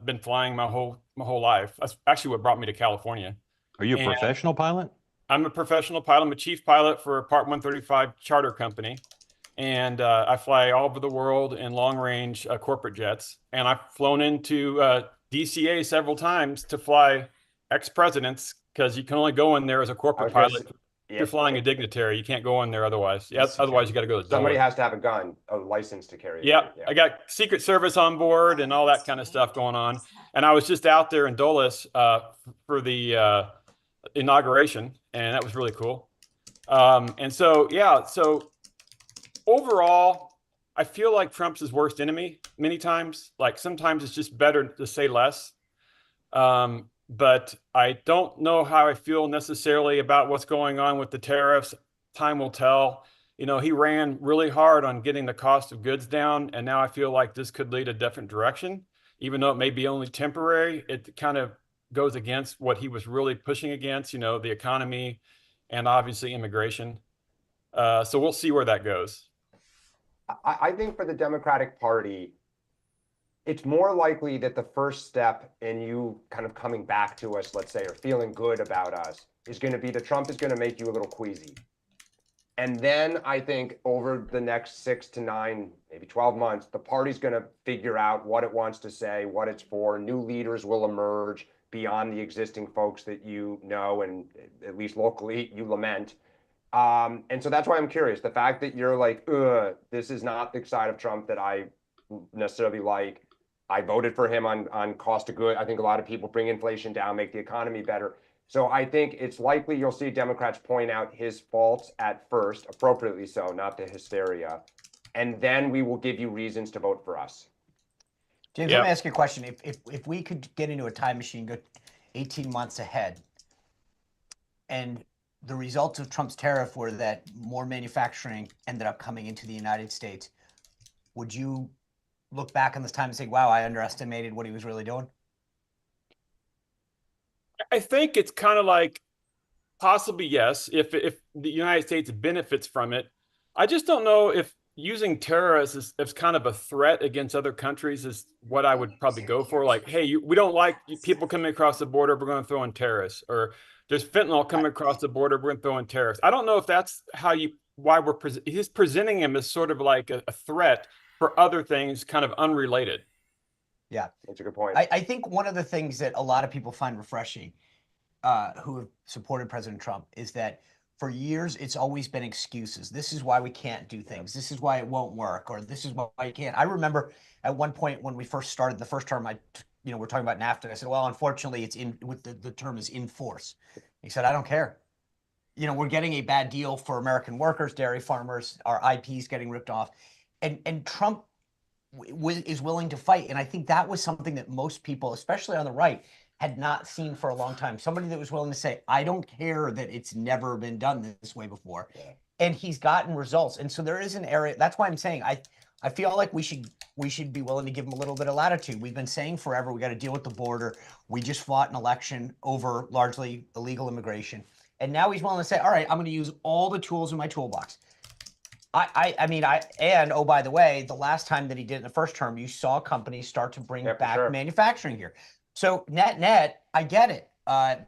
been flying my whole life. That's actually what brought me to California. Are you a professional pilot? I'm a professional pilot. I'm a chief pilot for a Part 135 charter company. And I fly all over the world in long range corporate jets. And I've flown into DCA several times to fly ex-presidents, because you can only go in there as a corporate pilot. you're flying a dignitary. You can't go in there otherwise. Yeah, otherwise you got to go to Somebody Dulles. has to have a gun, a license to carry. Yeah, I got Secret Service on board and all that kind of stuff going on. And I was just out there in Dulles for the inauguration, and that was really cool. And so, yeah, so overall, I feel like Trump's his worst enemy many times. Like sometimes it's just better to say less. But I don't know how I feel necessarily about what's going on with the tariffs. Time will tell. You know, he ran really hard on getting the cost of goods down, and now I feel like this could lead a different direction. Even though it may be only temporary, it kind of goes against what he was really pushing against, you know, the economy and obviously immigration. So we'll see where that goes. I think for the Democratic Party, it's more likely that the first step in you kind of coming back to us, let's say, or feeling good about us, is going to be that Trump is going to make you a little queasy. And then I think over the next 6 to 9, maybe 12 months, the party's going to figure out what it wants to say, what it's for. New leaders will emerge beyond the existing folks that you know, and at least locally you lament. And so that's why I'm curious. The fact that you're like, this is not the side of Trump that I necessarily like. I voted for him on cost of good. I think a lot of people bring inflation down, make the economy better. So I think it's likely you'll see Democrats point out his faults at first, appropriately so, not the hysteria. And then we will give you reasons to vote for us. James, let me ask you a question. If we could get into a time machine, go 18 months ahead, and the results of Trump's tariff were that more manufacturing ended up coming into the United States, would you look back on this time and say, wow, I underestimated what he was really doing? I think it's kind of like possibly yes, if the United States benefits from it. I just don't know if using terrorists as kind of a threat against other countries is what I would probably go for. Like, hey, we don't like people coming across the border, we're going to throw in terrorists. Or there's fentanyl coming across the border, we're going to throw in terrorists. I don't know if that's how why he's presenting him as sort of like a threat for other things kind of unrelated. Yeah, that's a good point. I think one of the things that a lot of people find refreshing who have supported President Trump is that for years it's always been excuses. This is why we can't do things. This is why it won't work, or this is why you can't. I remember at one point when we first started the first term, we're talking about NAFTA. I said, well, unfortunately, it's the term is in force. He said, I don't care. We're getting a bad deal for American workers, dairy farmers, our IPs getting ripped off, and Trump is willing to fight. And I think that was something that most people, especially on the right, had not seen for a long time. Somebody that was willing to say, I don't care that it's never been done this way before. Yeah. And he's gotten results. And so there is an area. That's why I'm saying I feel like we should be willing to give him a little bit of latitude. We've been saying forever, we got to deal with the border. We just fought an election over largely illegal immigration. And now he's willing to say, all right, I'm going to use all the tools in my toolbox. And oh, by the way, the last time that he did it in the first term, you saw companies start to bring back manufacturing here. So net, I get it.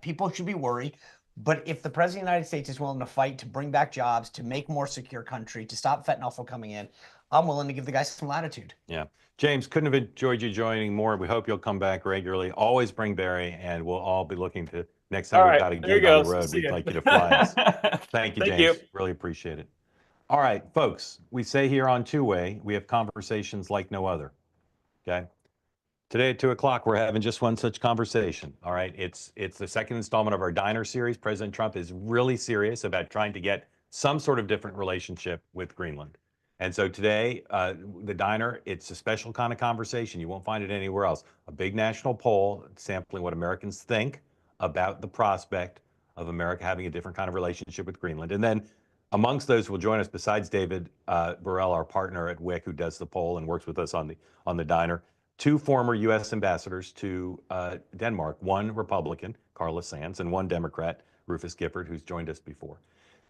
People should be worried. But if the president of the United States is willing to fight to bring back jobs, to make more secure country, to stop fentanyl from coming in, I'm willing to give the guy some latitude. Yeah. James, couldn't have enjoyed you joining more. We hope you'll come back regularly. Always bring Barry, and we'll all be looking to next time we've got to get on the road. We'd like you to fly us. Thank you, James. You. Really appreciate it. All right, folks, we say here on Two-Way, we have conversations like no other. Okay. Today at 2 o'clock, we're having just one such conversation. All right. It's the second installment of our Diner series. President Trump is really serious about trying to get some sort of different relationship with Greenland. And so today, the Diner, it's a special kind of conversation. You won't find it anywhere else. A big national poll sampling what Americans think about the prospect of America having a different kind of relationship with Greenland. And then amongst those who will join us, besides David Burrell, our partner at WIC, who does the poll and works with us on the Diner, 2 former U.S. ambassadors to Denmark, one Republican, Carla Sands, and one Democrat, Rufus Gifford, who's joined us before.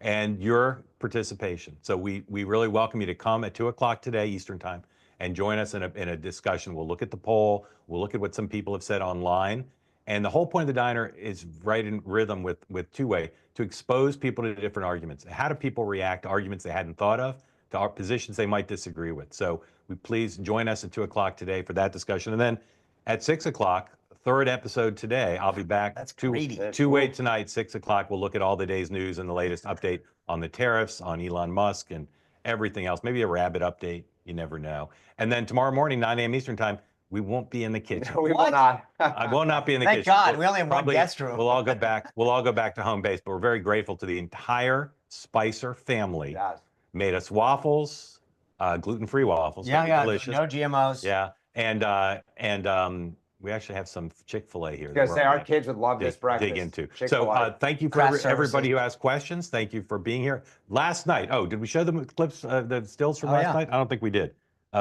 And your participation. So we really welcome you to come at 2 o'clock today, Eastern Time, and join us in a discussion. We'll look at the poll. We'll look at what some people have said online. And the whole point of the Diner is right in rhythm with Two-Way, to expose people to different arguments. How do people react to arguments they hadn't thought of, to our positions they might disagree with? So please join us at 2 o'clock today for that discussion. And then at 6 o'clock, third episode today. I'll be back. That's greedy. Two-way tonight, 6 o'clock. We'll look at all the day's news and the latest update on the tariffs, on Elon Musk, and everything else. Maybe a rabbit update. You never know. And then tomorrow morning, 9 a.m. Eastern time, we won't be in the kitchen. No, we will not. I will not be in the Thank kitchen. God, we only have one guest room. We'll all go back. We'll all go back to home base. But we're very grateful to the entire Spicer family. Yes. Made us waffles, gluten-free waffles. Yeah, delicious. no GMOs. Yeah, and we actually have some Chick-fil-A here. Because our kids would love this breakfast. Dig into. Chick-fil-A. So thank you for everybody who asked questions. Thank you for being here. Last night, did we show the clips, the stills from last night? I don't think we did.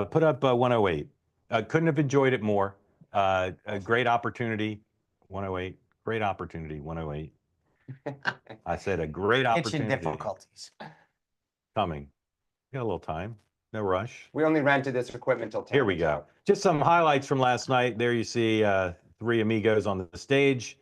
Put up 108. Couldn't have enjoyed it more. A great opportunity. 108. Great opportunity. 108. I said a great opportunity. Kitchen difficulties. Coming. Got a little time. No rush. We only rented this equipment till 10. Here we go. Just some highlights from last night. There you see three amigos on the stage.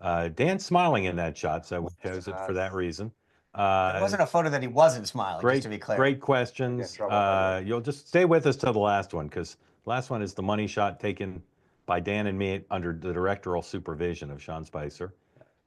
Dan's smiling in that shot, so we chose it for that reason. It wasn't a photo that he wasn't smiling, just to be clear. Great questions. You'll just stay with us till the last one, because the last one is the money shot taken by Dan and me under the directorial supervision of Sean Spicer.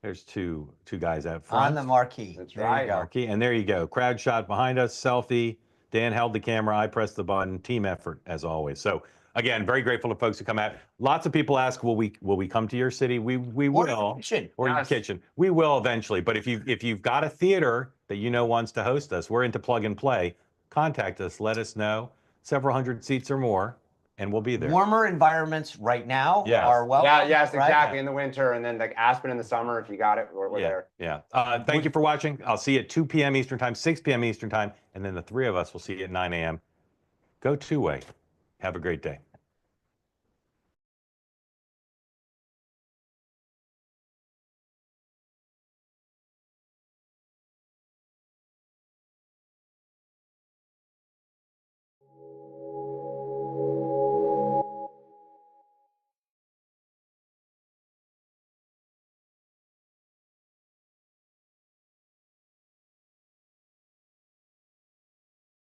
There's two guys out front. On the marquee. That's there right. You go. Marquee. And there you go. Crowd shot behind us, selfie. Dan held the camera. I pressed the button. Team effort, as always. So, again, very grateful to folks who come out. Lots of people ask, will we come to your city? We will. Or your kitchen. We will eventually. But if you've got a theater that you know wants to host us, we're into plug and play. Contact us. Let us know. Several hundred seats or more, and we'll be there. Warmer environments right now are welcome. Yeah, yes, exactly. Right? In the winter, and then like Aspen in the summer. If you got it, we're there. Yeah. Thank you for watching. I'll see you at 2 p.m. Eastern time, 6 p.m. Eastern time, and then the three of us will see you at 9 a.m. Go two-way. Have a great day.